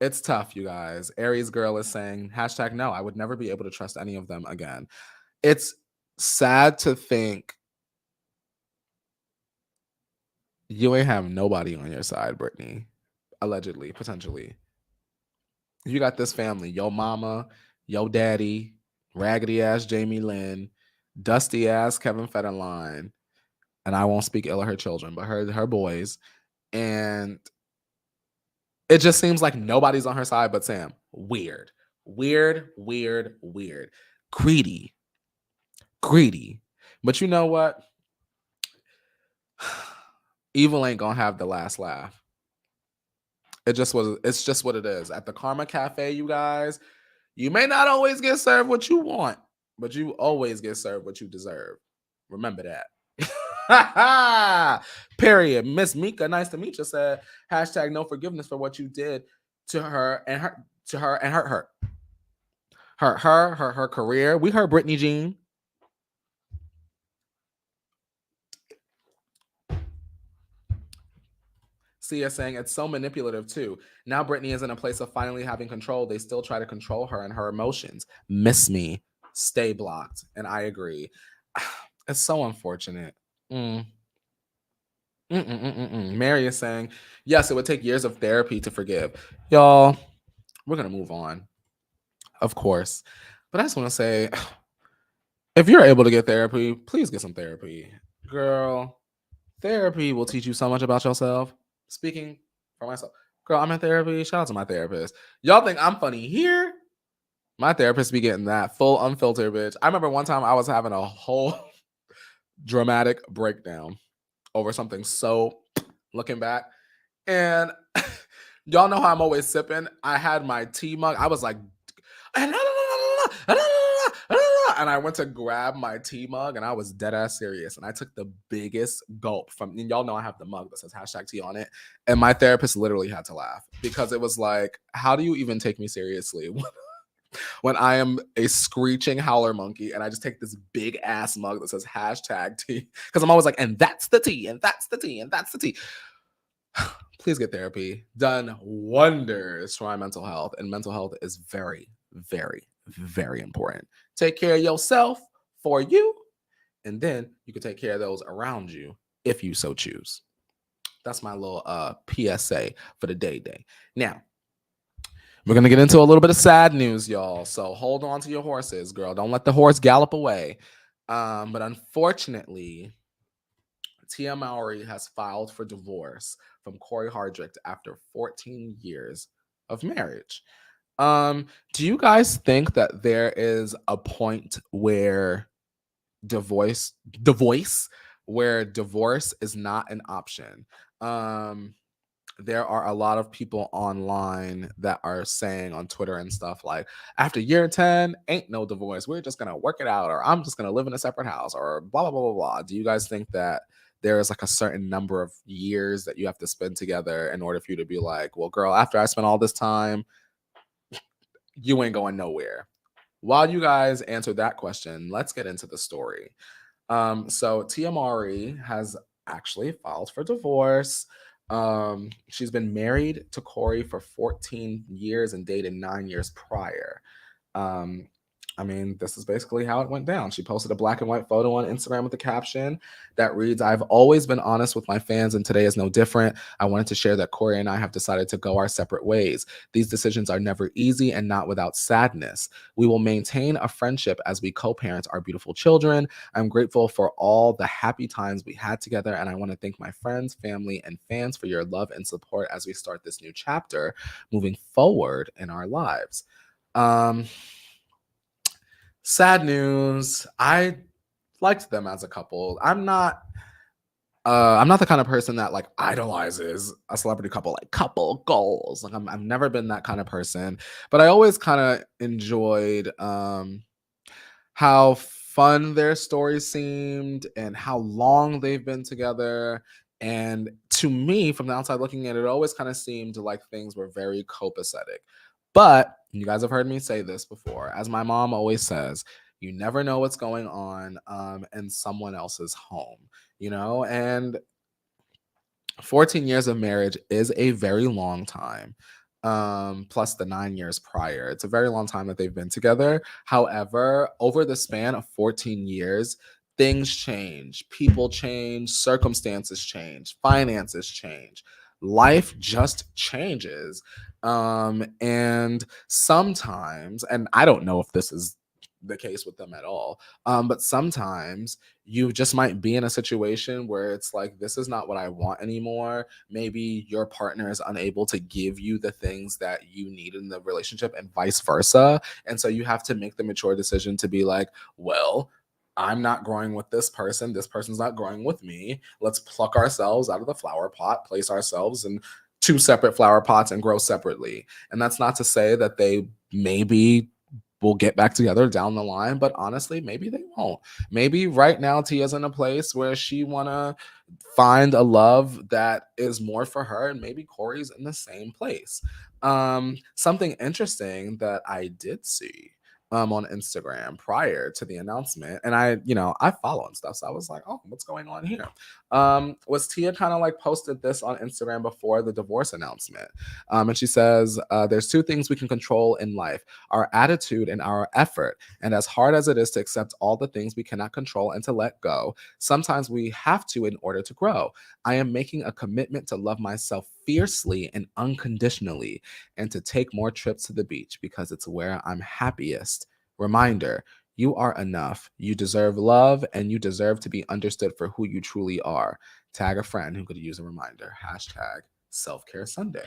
It's tough, you guys. Aries girl is saying hashtag no. I would never be able to trust any of them again. It's sad to think you ain't have nobody on your side, Britney. Allegedly, potentially. You got this family, your mama, your daddy, raggedy ass Jamie Lynn, dusty ass Kevin Federline, and I won't speak ill of her children, but her boys. And it just seems like nobody's on her side but Sam. Weird. Weird, weird, weird. Greedy. Greedy. But you know what? Evil ain't gonna have the last laugh. It's just what it is. At the Karma Cafe, you guys, you may not always get served what you want, but you always get served what you deserve. Remember that. Period. Miss Mika, nice to meet you, said hashtag no forgiveness for what you did to her and hurt her career. We heard Britney Jean. Sia saying it's so manipulative too. Now Britney is in a place of finally having control. They still try to control her and her emotions. Miss me, stay blocked. And I agree. It's so unfortunate. Mary is saying, yes, it would take years of therapy to forgive. Y'all, we're going to move on, of course. But I just want to say, if you're able to get therapy, please get some therapy. Girl, therapy will teach you so much about yourself. Speaking for myself. Girl, I'm in therapy. Shout out to my therapist. Y'all think I'm funny here? My therapist be getting that full unfiltered, bitch. I remember one time I was having a whole dramatic breakdown over something so looking back. And y'all know how I'm always sipping. I had my tea mug. I was like, and I went to grab my tea mug and I was dead ass serious. And I took the biggest gulp and y'all know I have the mug that says hashtag tea on it. And my therapist literally had to laugh because it was like, how do you even take me seriously when I am a screeching howler monkey and I just take this big ass mug that says hashtag tea? Because I'm always like, and that's the tea, and that's the tea, and that's the tea. Please get therapy. Done wonders for my mental health. And mental health is very, very, very important. Take care of yourself for you, and then you can take care of those around you if you so choose. That's my little PSA for the day. Now, We're gonna get into a little bit of sad news, y'all. So hold on to your horses, girl. Don't let the horse gallop away. But unfortunately, Tia Mowry has filed for divorce from Corey Hardrict after 14 years of marriage. Do you guys think that there is a point where divorce divorce where divorce is not an option? There are a lot of people online that are saying on Twitter and stuff like, after year 10, ain't no divorce. We're just going to work it out, or I'm just going to live in a separate house, or blah, blah, blah, blah, blah. Do you guys think that there is like a certain number of years that you have to spend together in order for you to be like, well, girl, after I spent all this time, you ain't going nowhere? While you guys answer that question, let's get into the story. So Tia Mowry has actually filed for divorce. She's been married to Corey for 14 years and dated 9 years prior. Um, I mean, this is basically how it went down. She posted a black and white photo on Instagram with a caption that reads, "I've always been honest with my fans, and today is no different. I wanted to share that Corey and I have decided to go our separate ways. These decisions are never easy and not without sadness. We will maintain a friendship as we co-parent our beautiful children. I'm grateful for all the happy times we had together, and I want to thank my friends, family, and fans for your love and support as we start this new chapter moving forward in our lives." Um, Sad news. I liked them as a couple. I'm not the kind of person that like idolizes a celebrity couple, like couple goals. Like I've never been that kind of person, but I always kind of enjoyed how fun their stories seemed and how long they've been together. And to me, from the outside looking in, it always kind of seemed like things were very copacetic. But you guys have heard me say this before. As my mom always says, you never know what's going on in someone else's home, you know? And 14 years of marriage is a very long time. Plus the 9 years prior. It's a very long time that they've been together. However, over the span of 14 years, things change, people change, circumstances change, finances change. Life just changes. And sometimes, and I don't know if this is the case with them at all, but sometimes you just might be in a situation where it's like, this is not what I want anymore. Maybe your partner is unable to give you the things that you need in the relationship and vice versa. And so you have to make the mature decision to be like, well, I'm not growing with this person. This person's not growing with me. Let's pluck ourselves out of the flower pot, place ourselves in two separate flower pots and grow separately. And that's not to say that they maybe will get back together down the line, but honestly, maybe they won't. Maybe right now Tia's in a place where she wanna find a love that is more for her, and maybe Corey's in the same place. Something interesting that I did see on Instagram prior to the announcement, and I follow and stuff, so I was like, oh, what's going on here? Was Tia kind of like posted this on Instagram before the divorce announcement. And she says, there's two things we can control in life: our attitude and our effort. And as hard as it is to accept all the things we cannot control and to let go, sometimes we have to in order to grow. I am making a commitment to love myself fiercely and unconditionally, and to take more trips to the beach because it's where I'm happiest. Reminder: you are enough. You deserve love, and you deserve to be understood for who you truly are. Tag a friend who could use a reminder. Hashtag self-care Sunday.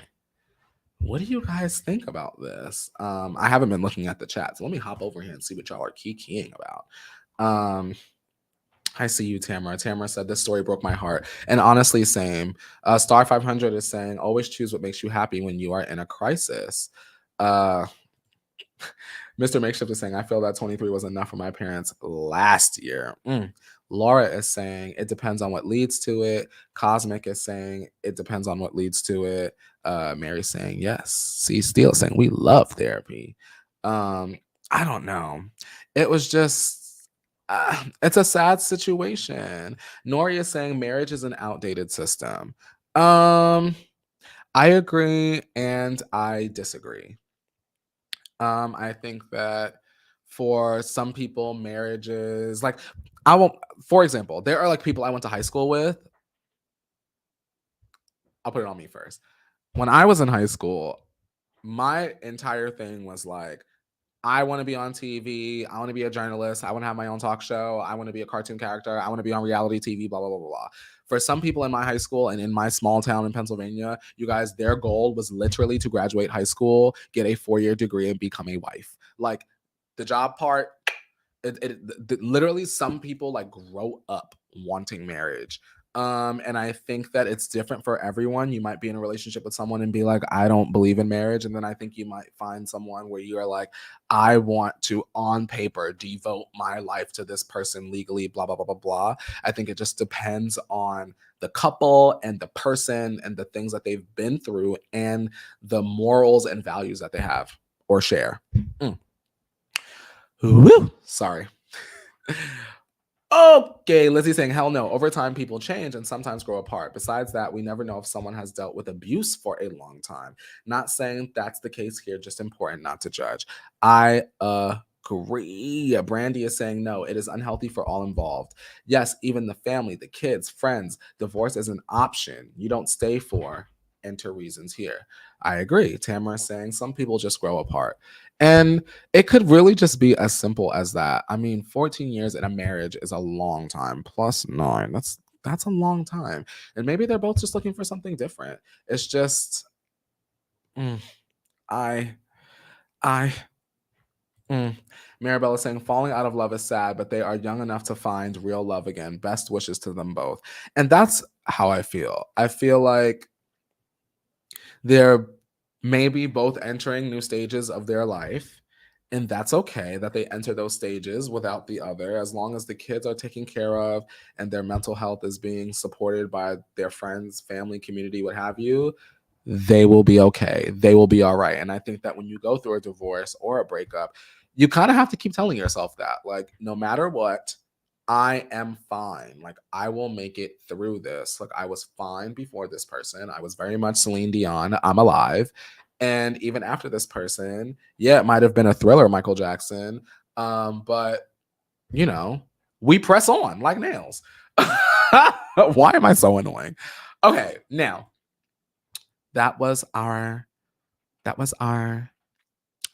What do you guys think about this? I haven't been looking at the chat, so let me hop over here and see what y'all are keying about. I see you, Tamara. Tamara said, this story broke my heart. And honestly, same. Star 500 is saying, always choose what makes you happy when you are in a crisis. Mr. Makeshift is saying, I feel that 23 was enough for my parents last year. Laura is saying, it depends on what leads to it. Cosmic is saying, it depends on what leads to it. Mary's saying, yes. C. Steele is saying, we love therapy. I don't know. It was just, it's a sad situation. Nori is saying, marriage is an outdated system. I agree and I disagree. I think that for some people, marriages, like, I won't, for example, there are like people I went to high school with. I'll put it on me first. When I was in high school, my entire thing was like, I want to be on TV. I want to be a journalist. I want to have my own talk show. I want to be a cartoon character. I want to be on reality TV, blah, blah, blah, blah, blah. For some people in my high school and in my small town in Pennsylvania, you guys, their goal was literally to graduate high school, get a 4-year degree, and become a wife. Like the job part, literally some people like grow up wanting marriage. And I think that it's different for everyone. You might be in a relationship with someone and be like, I don't believe in marriage. And then I think you might find someone where you are like, I want to, on paper, devote my life to this person legally, blah, blah, blah, blah, blah. I think it just depends on the couple and the person and the things that they've been through and the morals and values that they have or share. Woo! Sorry. Okay, Lizzie saying, hell no. Over time, people change and sometimes grow apart. Besides that, we never know if someone has dealt with abuse for a long time. Not saying that's the case here, just important not to judge. I agree. Brandy is saying, no, it is unhealthy for all involved. Yes, even the family, the kids, friends, divorce is an option. You don't stay for. Enter reasons here. I agree. Tamara is saying some people just grow apart. And it could really just be as simple as that. I mean, 14 years in a marriage is a long time. Plus 9. That's a long time. And maybe they're both just looking for something different. It's just I Maribel is saying falling out of love is sad, but they are young enough to find real love again. Best wishes to them both. And that's how I feel. I feel like they're maybe both entering new stages of their life. And that's okay that they enter those stages without the other, as long as the kids are taken care of and their mental health is being supported by their friends, family, community, what have you, they will be okay. They will be all right. And I think that when you go through a divorce or a breakup, you kind of have to keep telling yourself that, like, no matter what, I am fine. Like, I will make it through this. Like, I was fine before this person. I was very much Celine Dion. I'm alive. And even after this person, yeah, it might have been a Thriller, Michael Jackson. But, you know, we press on like nails. Why am I so annoying? Okay, now that was our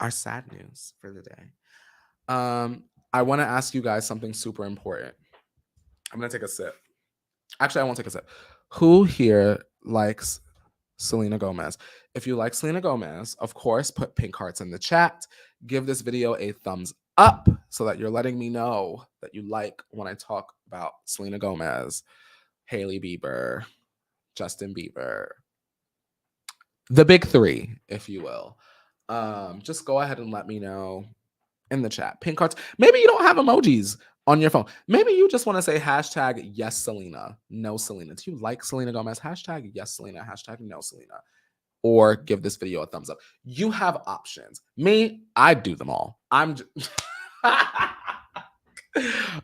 sad news for the day. I want to ask you guys something super important. I'm gonna take a sip. Actually, I won't take a sip. Who here likes Selena Gomez? If you like Selena Gomez, of course, put pink hearts in the chat. Give this video a thumbs up so that you're letting me know that you like when I talk about Selena Gomez, Hailey Bieber, Justin Bieber, the big three, if you will. Just go ahead and let me know in the chat. Pink hearts. Maybe you don't have emojis on your phone. Maybe you just want to say hashtag yes Selena, no Selena. Do you like Selena Gomez? Hashtag yes Selena, hashtag no Selena. Or give this video a thumbs up. You have options. Me, I do them all. I'm just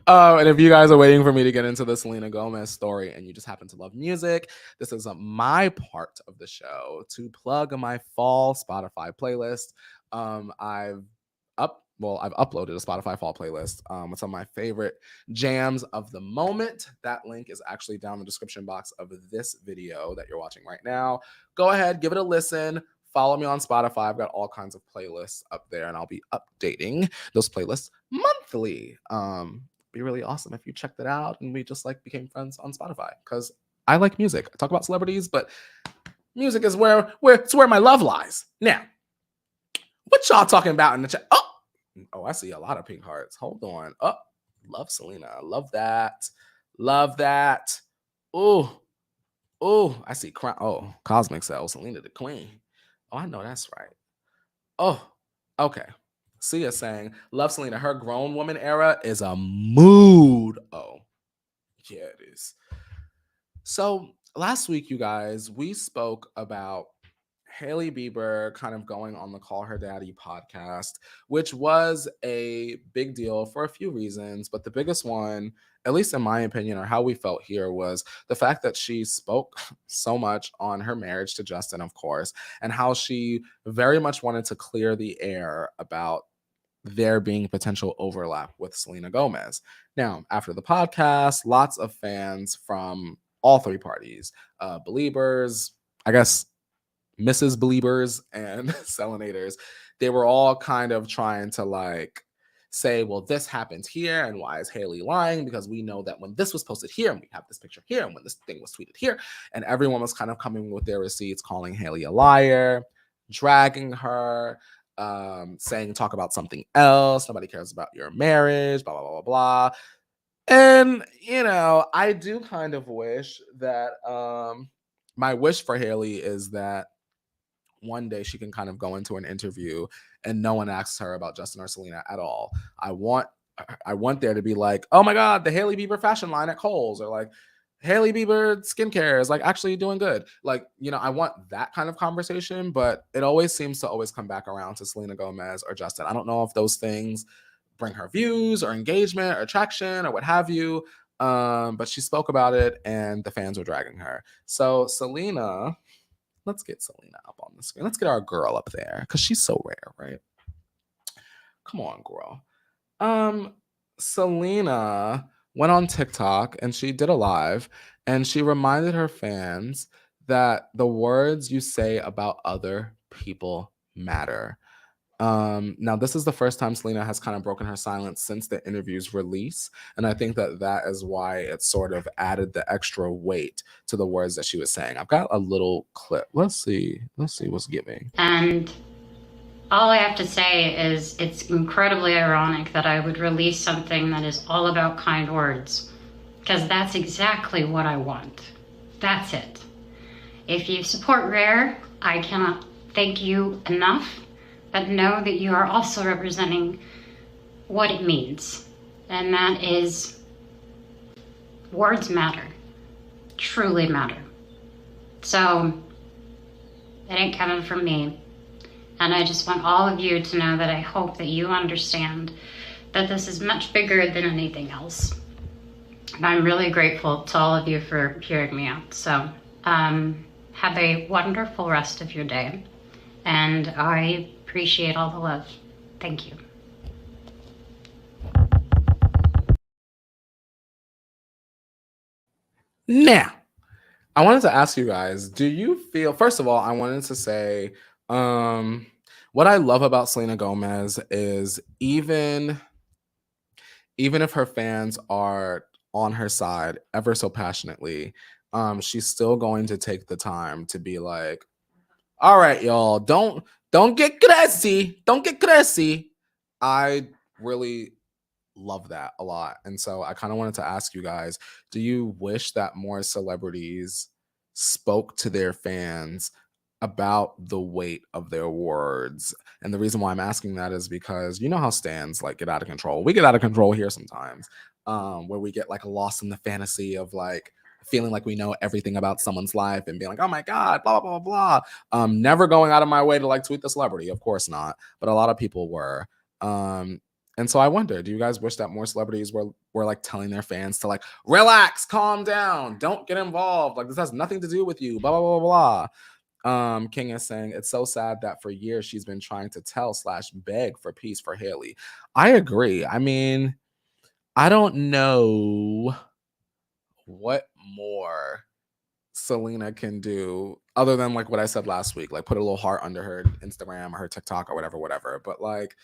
and if you guys are waiting for me to get into the Selena Gomez story and you just happen to love music, this is my part of the show to plug my fall Spotify playlist. I've uploaded a Spotify fall playlist with some of my favorite jams of the moment. That link is actually down in the description box of this video that you're watching right now. Go ahead, give it a listen. Follow me on Spotify. I've got all kinds of playlists up there, and I'll be updating those playlists monthly. Be really awesome if you checked it out and we just like became friends on Spotify, because I like music. I talk about celebrities, but music is where my love lies. Now, what y'all talking about in the chat? Oh, I see a lot of pink hearts. Hold on. Oh, love Selena. Love that. Love that. Oh, I see. Cosmic Cell. Selena the Queen. Oh, I know that's right. Oh, okay. Sia saying, love Selena. Her grown woman era is a mood. Oh, yeah, it is. So last week, you guys, we spoke about Hailey Bieber kind of going on the Call Her Daddy podcast, which was a big deal for a few reasons. But the biggest one, at least in my opinion, or how we felt here, was the fact that she spoke so much on her marriage to Justin, of course, and how she very much wanted to clear the air about there being potential overlap with Selena Gomez. Now, after the podcast, lots of fans from all three parties, Beliebers, I guess Mrs. Beliebers and Selenators, they were all kind of trying to like say, well, this happened here, and why is Hailey lying? Because we know that when this was posted here, and we have this picture here, and when this thing was tweeted here, and everyone was kind of coming with their receipts, calling Hailey a liar, dragging her, saying talk about something else. Nobody cares about your marriage, blah, blah, blah, blah, blah. And, you know, I do kind of wish that my wish for Hailey is that one day she can kind of go into an interview and no one asks her about Justin or Selena at all. I want there to be like, oh my God, the Hailey Bieber fashion line at Kohl's, or like Hailey Bieber skincare is like actually doing good. Like, you know, I want that kind of conversation, but it always seems to always come back around to Selena Gomez or Justin. I don't know if those things bring her views or engagement or traction or what have you. But she spoke about it and the fans were dragging her. So Selena, let's get Selena up on the screen. Let's get our girl up there because she's so rare, right? Come on, girl. Selena went on TikTok and she did a live and she reminded her fans that the words you say about other people matter. Now, this is the first time Selena has kind of broken her silence since the interview's release. And I think that that is why it sort of added the extra weight to the words that she was saying. I've got a little clip. Let's see what's giving. And all I have to say is it's incredibly ironic that I would release something that is all about kind words, because that's exactly what I want. That's it. If you support Rare, I cannot thank you enough, but know that you are also representing what it means. And that is, words matter, truly matter. So, it ain't coming from me. And I just want all of you to know that I hope that you understand that this is much bigger than anything else. And I'm really grateful to all of you for hearing me out. So, have a wonderful rest of your day. And I appreciate all the love. Thank you. Now, I wanted to ask you guys, do you feel, first of all, I wanted to say, what I love about Selena Gomez is even if her fans are on her side ever so passionately, she's still going to take the time to be like, all right, y'all, don't get crazy. Don't get crazy. I really love that a lot. And so I kind of wanted to ask you guys, do you wish that more celebrities spoke to their fans about the weight of their words? And the reason why I'm asking that is because you know how stans like get out of control. We get out of control here sometimes, where we get like lost in the fantasy of like feeling like we know everything about someone's life and being like, oh my God, blah, blah, blah, blah. Never going out of my way to like tweet the celebrity. Of course not. But a lot of people were. And so I wonder, do you guys wish that more celebrities were like telling their fans to like, relax, calm down, don't get involved. Like this has nothing to do with you, blah, blah, blah, blah. King is saying, it's so sad that for years she's been trying to tell/beg for peace for Hailey. I agree. I mean, I don't know what more Selena can do other than like what I said last week, like put a little heart under her Instagram or her TikTok or whatever. But like,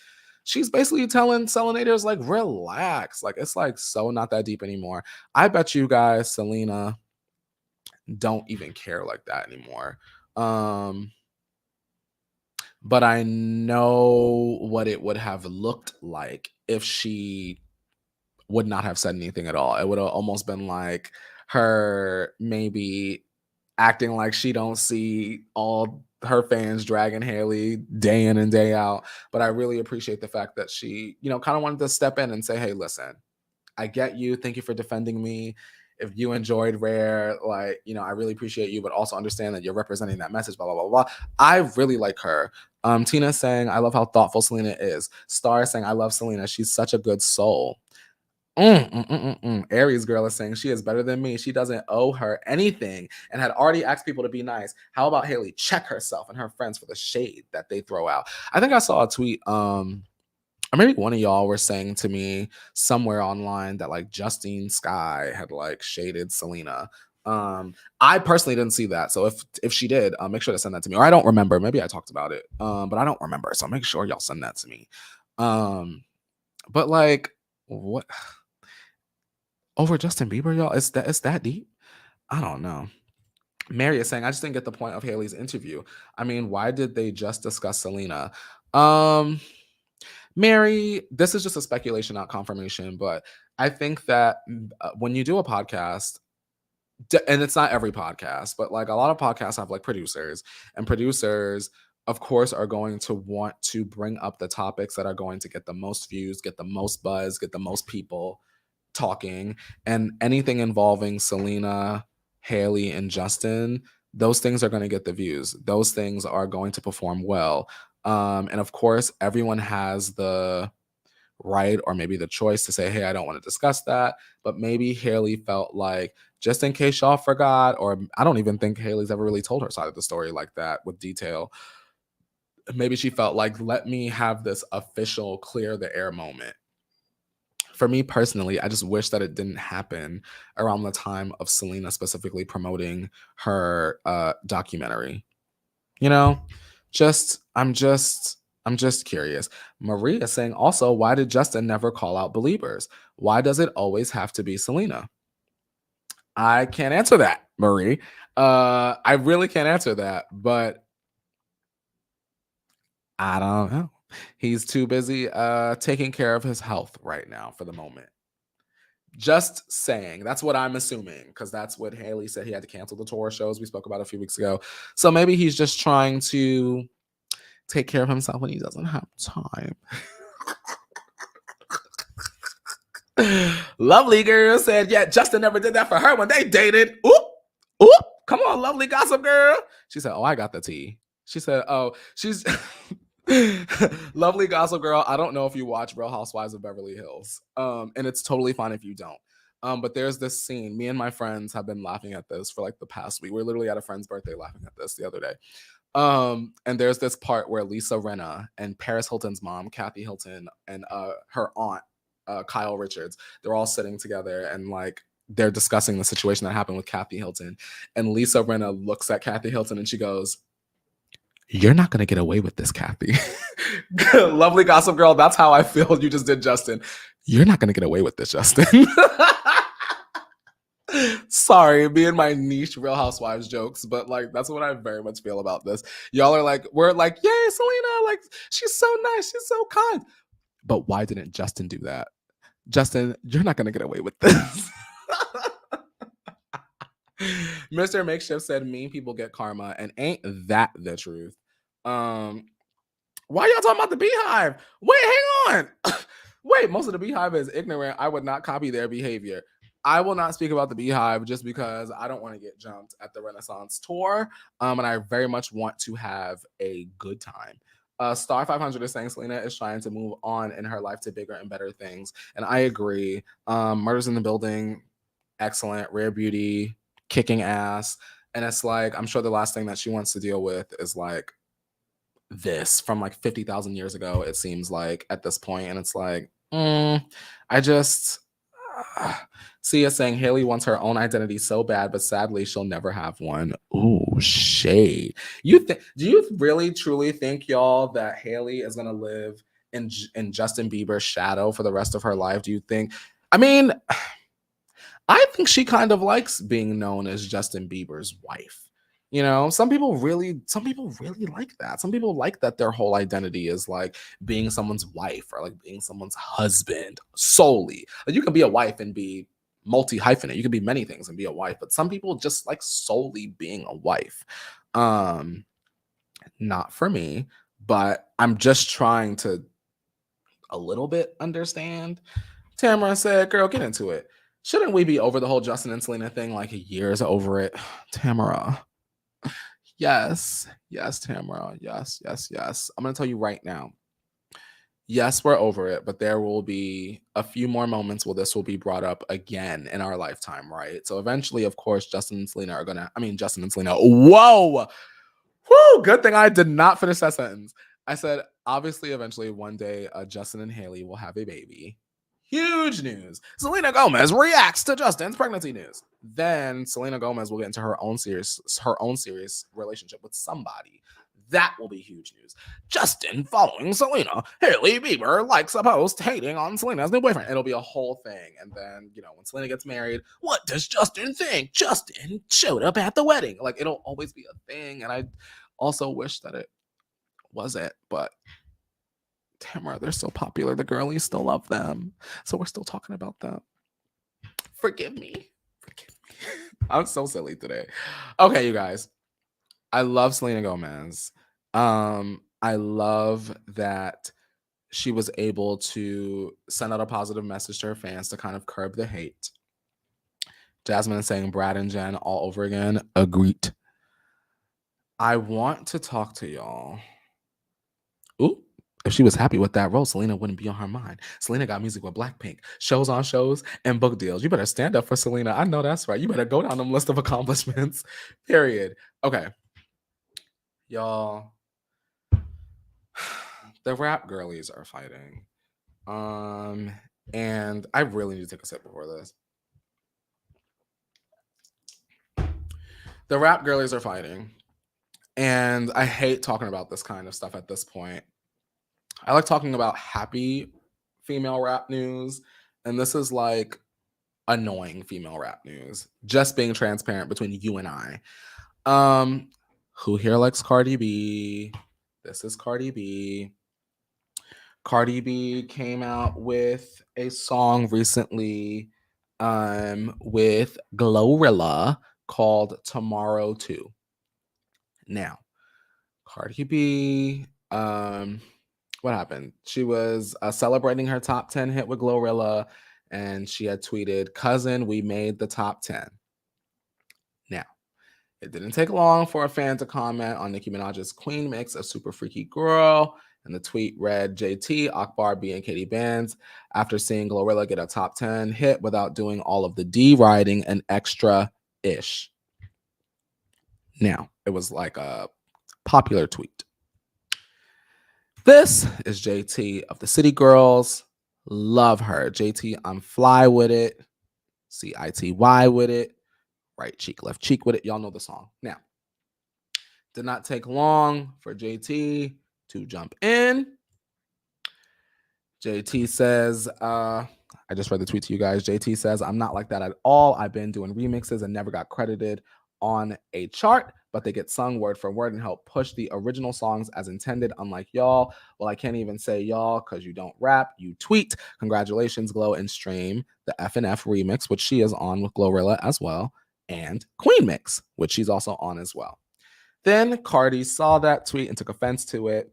she's basically telling Selenators like, relax. Like, it's like so not that deep anymore. I bet you guys Selena don't even care like that anymore. But I know what it would have looked like if she would not have said anything at all. It would have almost been like her maybe acting like she don't see all her fans dragging Hailey day in and day out. But I really appreciate the fact that she, you know, kind of wanted to step in and say, hey, listen, I get you. Thank you for defending me. If you enjoyed Rare, like, you know, I really appreciate you, but also understand that you're representing that message, blah, blah, blah, blah. I really like her. Tina saying, I love how thoughtful Selena is. Star saying, I love Selena. She's such a good soul. Aries girl is saying she is better than me. She doesn't owe her anything and had already asked people to be nice. How about Hailey check herself and her friends for the shade that they throw out? I think I saw a tweet, or maybe one of y'all were saying to me somewhere online that like Justine Skye had like shaded Selena. I personally didn't see that. So if she did, make sure to send that to me. Or I don't remember. Maybe I talked about it. But I don't remember. So make sure y'all send that to me. But like, what over Justin Bieber, y'all? It's that deep? I don't know. Mary is saying, I just didn't get the point of Hailey's interview. I mean, why did they just discuss Selena? Mary, this is just a speculation, not confirmation, but I think that when you do a podcast, and it's not every podcast, but like a lot of podcasts have like producers, and producers, of course, are going to want to bring up the topics that are going to get the most views, get the most buzz, get the most people talking, and anything involving Selena, Hailey, and Justin, those things are going to get the views. Those things are going to perform well. And of course, everyone has the right or maybe the choice to say, hey, I don't want to discuss that. But maybe Hailey felt like, just in case y'all forgot, or I don't even think Hailey's ever really told her side of the story like that with detail. Maybe she felt like, let me have this official clear the air moment. For me personally, I just wish that it didn't happen around the time of Selena specifically promoting her documentary. You know, I'm just curious. Maria saying also, why did Justin never call out Beliebers? Why does it always have to be Selena? I can't answer that, Marie. I really can't answer that, but I don't know. He's too busy taking care of his health right now for the moment. Just saying. That's what I'm assuming, because that's what Hailey said. He had to cancel the tour shows we spoke about a few weeks ago. So maybe he's just trying to take care of himself when he doesn't have time. Lovely girl said, yeah, Justin never did that for her when they dated. Oop, oop. Come on, lovely gossip girl. She said, oh, I got the tea. She said, oh, she's... Lovely gossip girl. I don't know if you watch Real Housewives of Beverly Hills, and it's totally fine if you don't. But there's this scene. Me and my friends have been laughing at this for like the past week. We're literally at a friend's birthday laughing at this the other day. And there's this part where Lisa Rinna and Paris Hilton's mom, Kathy Hilton, and her aunt, Kyle Richards, they're all sitting together and like they're discussing the situation that happened with Kathy Hilton. And Lisa Rinna looks at Kathy Hilton and she goes, you're not going to get away with this, Kathy. Lovely gossip girl. That's how I feel you just did, Justin. You're not going to get away with this, Justin. Sorry, me and my niche Real Housewives jokes, but like that's what I very much feel about this. Y'all are like, we're like, yay, Selena, like she's so nice, she's so kind. But why didn't Justin do that? Justin, you're not going to get away with this. Mr. Makeshift said mean people get karma, and ain't that the truth? Why y'all talking about the Beehive? Wait, hang on. Wait, most of the Beehive is ignorant. I would not copy their behavior. I will not speak about the Beehive just because I don't want to get jumped at the Renaissance tour. And I very much want to have a good time. Star 500 is saying Selena is trying to move on in her life to bigger and better things. And I agree. Murders in the Building, excellent. Rare Beauty, kicking ass. And it's like, I'm sure the last thing that she wants to deal with is like this from like 50,000 years ago, it seems like at this point. And it's like, I just see us saying Hailey wants her own identity so bad, but sadly she'll never have one. Ooh, shade. Do you really truly think, y'all, that Hailey is gonna live in Justin Bieber's shadow for the rest of her life? Do you think? I mean, I think she kind of likes being known as Justin Bieber's wife. You know, some people really like that. Some people like that their whole identity is like being someone's wife or like being someone's husband solely. Like you can be a wife and be multi-hyphenate. You can be many things and be a wife, but some people just like solely being a wife. Not for me, but I'm just trying to a little bit understand. Tamara said, girl, get into it. Shouldn't we be over the whole Justin and Selena thing like years over it? Tamara. Yes, Tamara. Yes. I'm going to tell you right now. Yes, we're over it, but there will be a few more moments where this will be brought up again in our lifetime, right? So eventually, of course, Justin and Selena. Whoa! Woo! Good thing I did not finish that sentence. I said, obviously, eventually, one day, Justin and Hailey will have a baby. Huge news. Selena Gomez reacts to Justin's pregnancy news. Then Selena Gomez will get into her own serious relationship with somebody. That will be huge news. Justin following Selena. Hailey Bieber likes a post hating on Selena's new boyfriend. It'll be a whole thing. And then, when Selena gets married, what does Justin think? Justin showed up at the wedding. Like, it'll always be a thing. And I also wish that it wasn't, but Tamara, they're so popular. The girlies still love them. So we're still talking about them. Forgive me. I'm so silly today. Okay, you guys. I love Selena Gomez. I love that she was able to send out a positive message to her fans to kind of curb the hate. Jasmine is saying Brad and Jen all over again. Agreed. I want to talk to y'all. Ooh. If she was happy with that role, Selena wouldn't be on her mind. Selena got music with Blackpink, shows on shows, and book deals. You better stand up for Selena. I know that's right. You better go down the list of accomplishments. Period. Okay. Y'all, the rap girlies are fighting. And I really need to take a sip before this. The rap girlies are fighting. And I hate talking about this kind of stuff at this point. I like talking about happy female rap news, and this is like annoying female rap news. Just being transparent between you and I. Who here likes Cardi B? This is Cardi B. Cardi B came out with a song recently with Glorilla called Tomorrow 2. Now, Cardi B, what happened? She was celebrating her top 10 hit with Glorilla, and she had tweeted, "Cousin, we made the top 10." Now, it didn't take long for a fan to comment on Nicki Minaj's Queen mix of Super Freaky Girl, and the tweet read, JT, Akbar, B, and Katie Bands, after seeing Glorilla get a top 10 hit without doing all of the D-writing and extra-ish. Now, it was like a popular tweet. This is JT of the City Girls. Love her. JT, I'm fly with it. CITY with it. Right cheek, left cheek with it. Y'all know the song. Now, did not take long for JT to jump in. JT says, I just read the tweet to you guys. JT says, I'm not like that at all. I've been doing remixes and never got credited on a chart, but they get sung word for word and help push the original songs as intended, unlike y'all. Well, I can't even say y'all because you don't rap, you tweet. Congratulations, Glow and Stream, the F&F remix, which she is on with Glorilla as well, and Queen Mix, which she's also on as well. Then Cardi saw that tweet and took offense to it,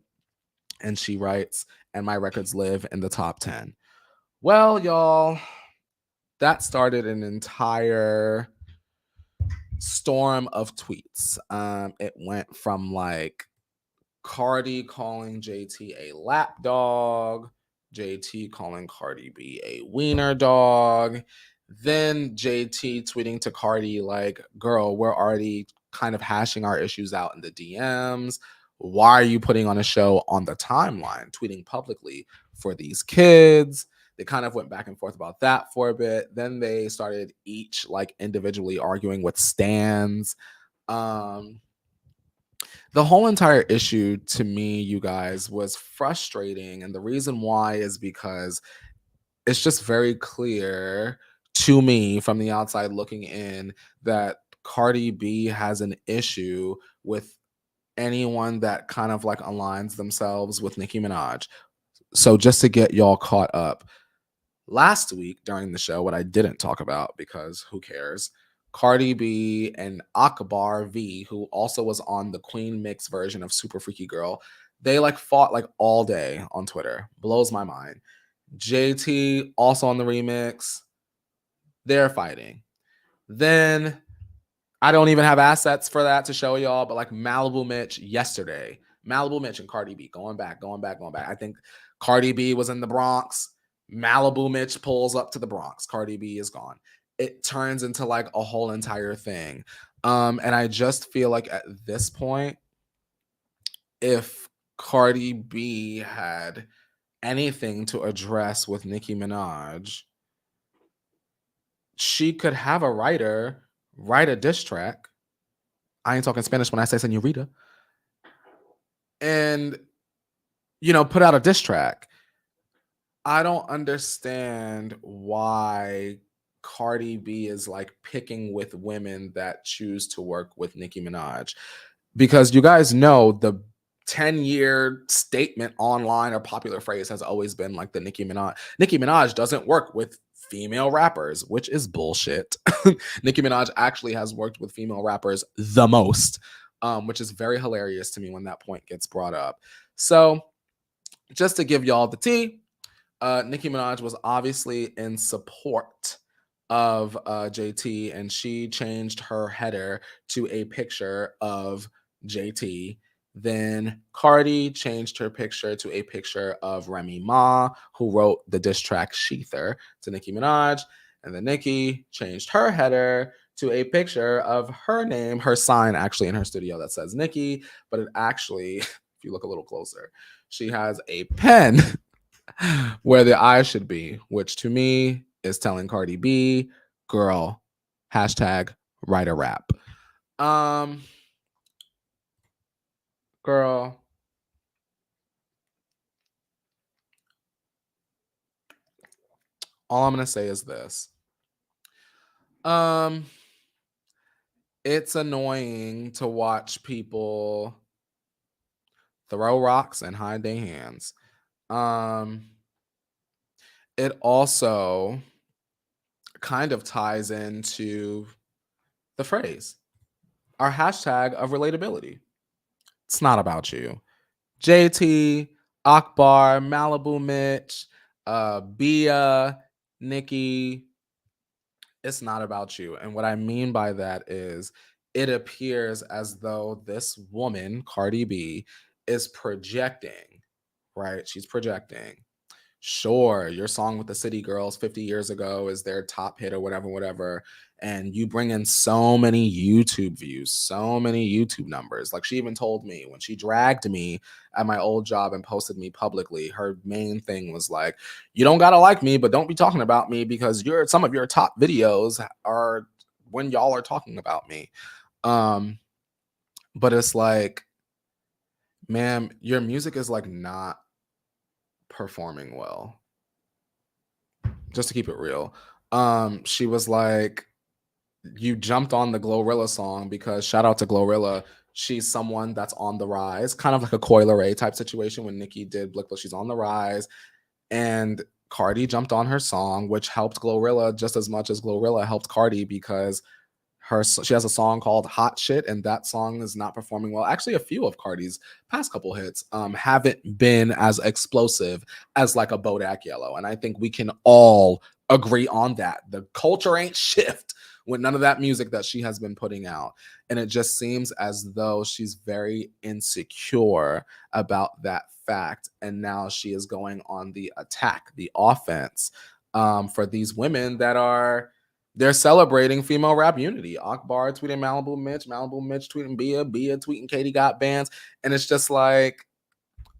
and she writes, and my records live in the top 10. Well, y'all, that started an entire storm of tweets. It went from like Cardi calling JT a lap dog, JT calling Cardi B a wiener dog, then JT tweeting to Cardi like, girl, we're already kind of hashing our issues out in the DMs. Why are you putting on a show on the timeline, tweeting publicly for these kids? They kind of went back and forth about that for a bit. Then they started each like individually arguing with stans. The whole entire issue to me, you guys, was frustrating. And the reason why is because it's just very clear to me from the outside looking in that Cardi B has an issue with anyone that kind of like aligns themselves with Nicki Minaj. So just to get y'all caught up, last week during the show, what I didn't talk about because who cares, Cardi B and Akbar V, who also was on the Queen Mix version of Super Freaky Girl, they like fought like all day on Twitter. Blows my mind. JT also on the remix. They're fighting. Then I don't even have assets for that to show y'all, but like Malibu Mitch yesterday, Malibu Mitch and Cardi B going back. I think Cardi B was in the Bronx. Malibu Mitch pulls up to the Bronx. Cardi B is gone. It turns into like a whole entire thing. And I just feel like at this point, if Cardi B had anything to address with Nicki Minaj, she could have a writer write a diss track. I ain't talking Spanish when I say senorita. And, put out a diss track. I don't understand why Cardi B is like picking with women that choose to work with Nicki Minaj. Because you guys know the 10-year statement online or popular phrase has always been like the Nicki Minaj doesn't work with female rappers, which is bullshit. Nicki Minaj actually has worked with female rappers the most, which is very hilarious to me when that point gets brought up. So just to give y'all the tea, Nicki Minaj was obviously in support of JT, and she changed her header to a picture of JT. Then Cardi changed her picture to a picture of Remy Ma, who wrote the diss track Sheether to Nicki Minaj. And then Nicki changed her header to a picture of her name, her sign actually in her studio that says Nicki, but it actually, if you look a little closer, she has a pen where the I should be, which to me is telling Cardi B, girl, hashtag write a rap. Girl, all I'm gonna say is this. It's annoying to watch people throw rocks and hide their hands. It also kind of ties into the phrase, our hashtag of relatability. It's not about you. JT, Akbar, Malibu Mitch, Bia, Nicki, it's not about you. And what I mean by that is it appears as though this woman, Cardi B, is projecting, right? She's projecting. Sure, your song with the City Girls 50 years ago is their top hit or whatever. And you bring in so many YouTube views, so many YouTube numbers. Like she even told me when she dragged me at my old job and posted me publicly, her main thing was like, you don't gotta like me, but don't be talking about me because some of your top videos are when y'all are talking about me. But it's like, ma'am, your music is like not performing well. Just to keep it real. She was like, you jumped on the Glorilla song because shout out to Glorilla. She's someone that's on the rise, kind of like a Coi Leray type situation when Nicki did Blick, but she's on the rise. And Cardi jumped on her song, which helped Glorilla just as much as Glorilla helped Cardi because she has a song called Hot Shit, and that song is not performing well. Actually, a few of Cardi's past couple hits haven't been as explosive as like a Bodak Yellow. And I think we can all agree on that. The culture ain't shift with none of that music that she has been putting out. And it just seems as though she's very insecure about that fact. And now she is going on the attack, the offense for these women that they're celebrating female rap unity. Akbar tweeting Malibu Mitch tweeting Bia tweeting Katie got bands. And it's just like,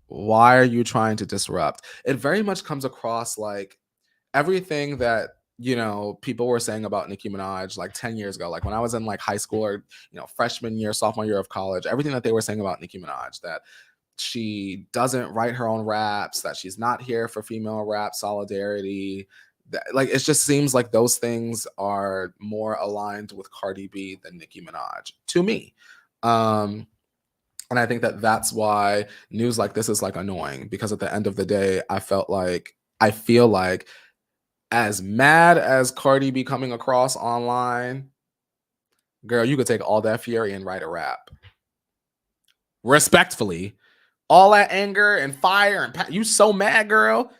why are you trying to disrupt? It very much comes across like everything that, people were saying about Nicki Minaj like 10 years ago, like when I was in like high school or, freshman year, sophomore year of college, everything that they were saying about Nicki Minaj, that she doesn't write her own raps, that she's not here for female rap solidarity, like it just seems like those things are more aligned with Cardi B than Nicki Minaj to me. And I think that that's why news like this is like annoying, because at the end of the day, I feel like as mad as Cardi B coming across online, girl, you could take all that fury and write a rap. Respectfully, all that anger and fire and you so mad, girl,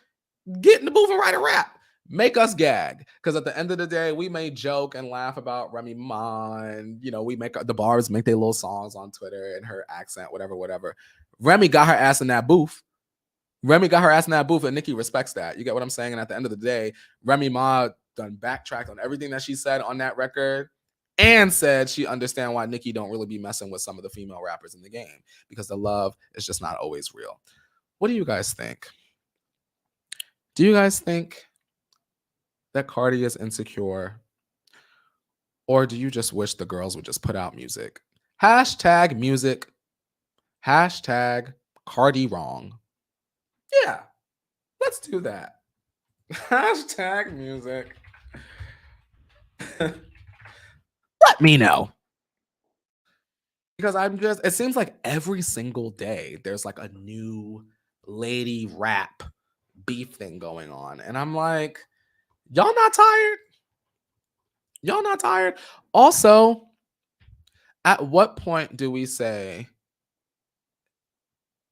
get in the booth and write a rap. Make us gag, because at the end of the day, we may joke and laugh about Remy Ma, and we make the bars make their little songs on Twitter and her accent, whatever. Remy got her ass in that booth. And Nicki respects that. You get what I'm saying? And at the end of the day, Remy Ma done backtracked on everything that she said on that record and said she understand why Nicki don't really be messing with some of the female rappers in the game, because the love is just not always real. What do you guys think? Do you guys think that Cardi is insecure? Or do you just wish the girls would just put out music? Hashtag music. Hashtag Cardi wrong. Yeah, let's do that. Hashtag music. Let me know. Because it seems like every single day there's like a new lady rap beef thing going on. And I'm like, y'all not tired? Y'all not tired? Also, at what point do we say,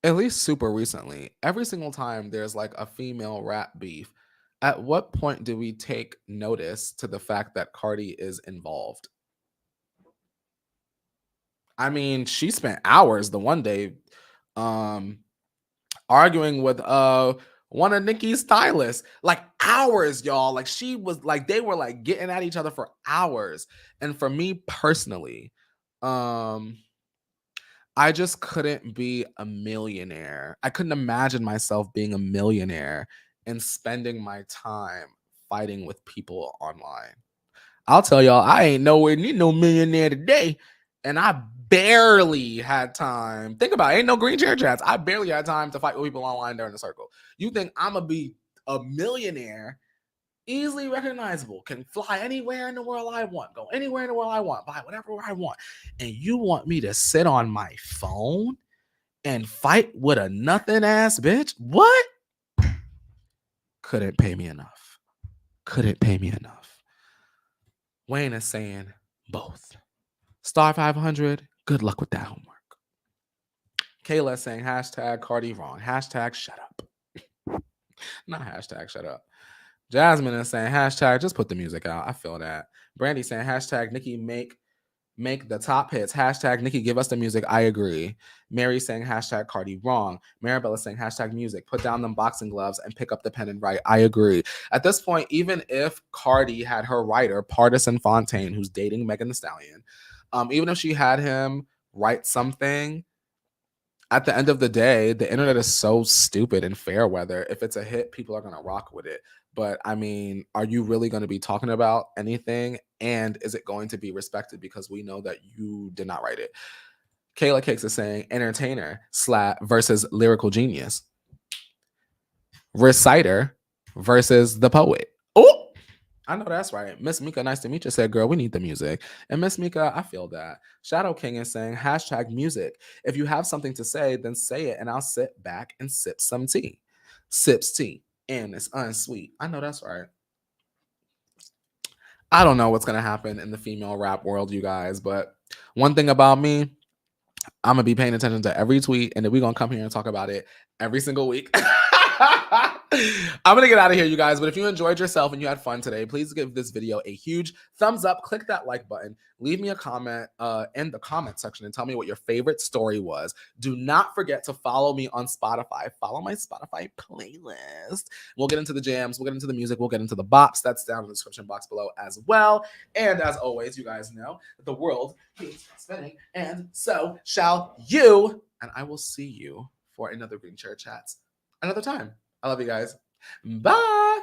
at least super recently, every single time there's like a female rap beef, at what point do we take notice to the fact that Cardi is involved? I mean, she spent hours the one day um arguing with one of Nicki's stylists. Like hours, y'all. Like she was like they were like getting at each other for hours. And for me personally, I just couldn't be a millionaire. I couldn't imagine myself being a millionaire and spending my time fighting with people online. I'll tell y'all, I ain't nowhere near no millionaire today. And I barely had time. Think about it, ain't no green chair chats. I barely had time to fight with people online during the circle. You think I'm gonna be a millionaire, easily recognizable, can fly anywhere in the world I want, go anywhere in the world I want, buy whatever I want. And you want me to sit on my phone and fight with a nothing ass bitch? What? Couldn't pay me enough. Couldn't pay me enough. Wayne is saying both. Star 500, good luck with that homework. Kayla is saying hashtag Cardi wrong. Hashtag shut up. Not hashtag shut up. Jasmine is saying hashtag just put the music out. I feel that. Brandy saying hashtag Nicki make the top hits. Hashtag Nicki give us the music. I agree. Mary saying hashtag Cardi wrong. Maribella saying hashtag music. Put down them boxing gloves and pick up the pen and write. I agree. At this point, even if Cardi had her writer, Partisan Fontaine, who's dating Megan Thee Stallion, even if she had him write something, at the end of the day, the internet is so stupid and fair weather. If it's a hit, people are going to rock with it. But I mean, are you really going to be talking about anything? And is it going to be respected because we know that you did not write it? Kayla Cakes is saying entertainer versus lyrical genius. Reciter versus the poet. Oh, I know that's right. Miss Mika, nice to meet you, said, girl, we need the music. And Miss Mika, I feel that. Shadow King is saying hashtag music. If you have something to say, then say it and I'll sit back and sip some tea. Sips tea. And it's unsweet. I know that's right. I don't know what's going to happen in the female rap world, you guys, but one thing about me, I'm going to be paying attention to every tweet, and then we're going to come here and talk about it every single week. I'm gonna get out of here, you guys, but if you enjoyed yourself and you had fun today, please give this video a huge thumbs up, click that like button, leave me a comment in the comment section and tell me what your favorite story was. Do not forget to follow me on Spotify. Follow my Spotify playlist. We'll get into the jams, we'll get into the music, we'll get into the bops. That's down in the description box below as well. And as always, you guys know that the world keeps spinning, and so shall you. And I will see you for another Green Chair Chats another time. I love you guys. Bye.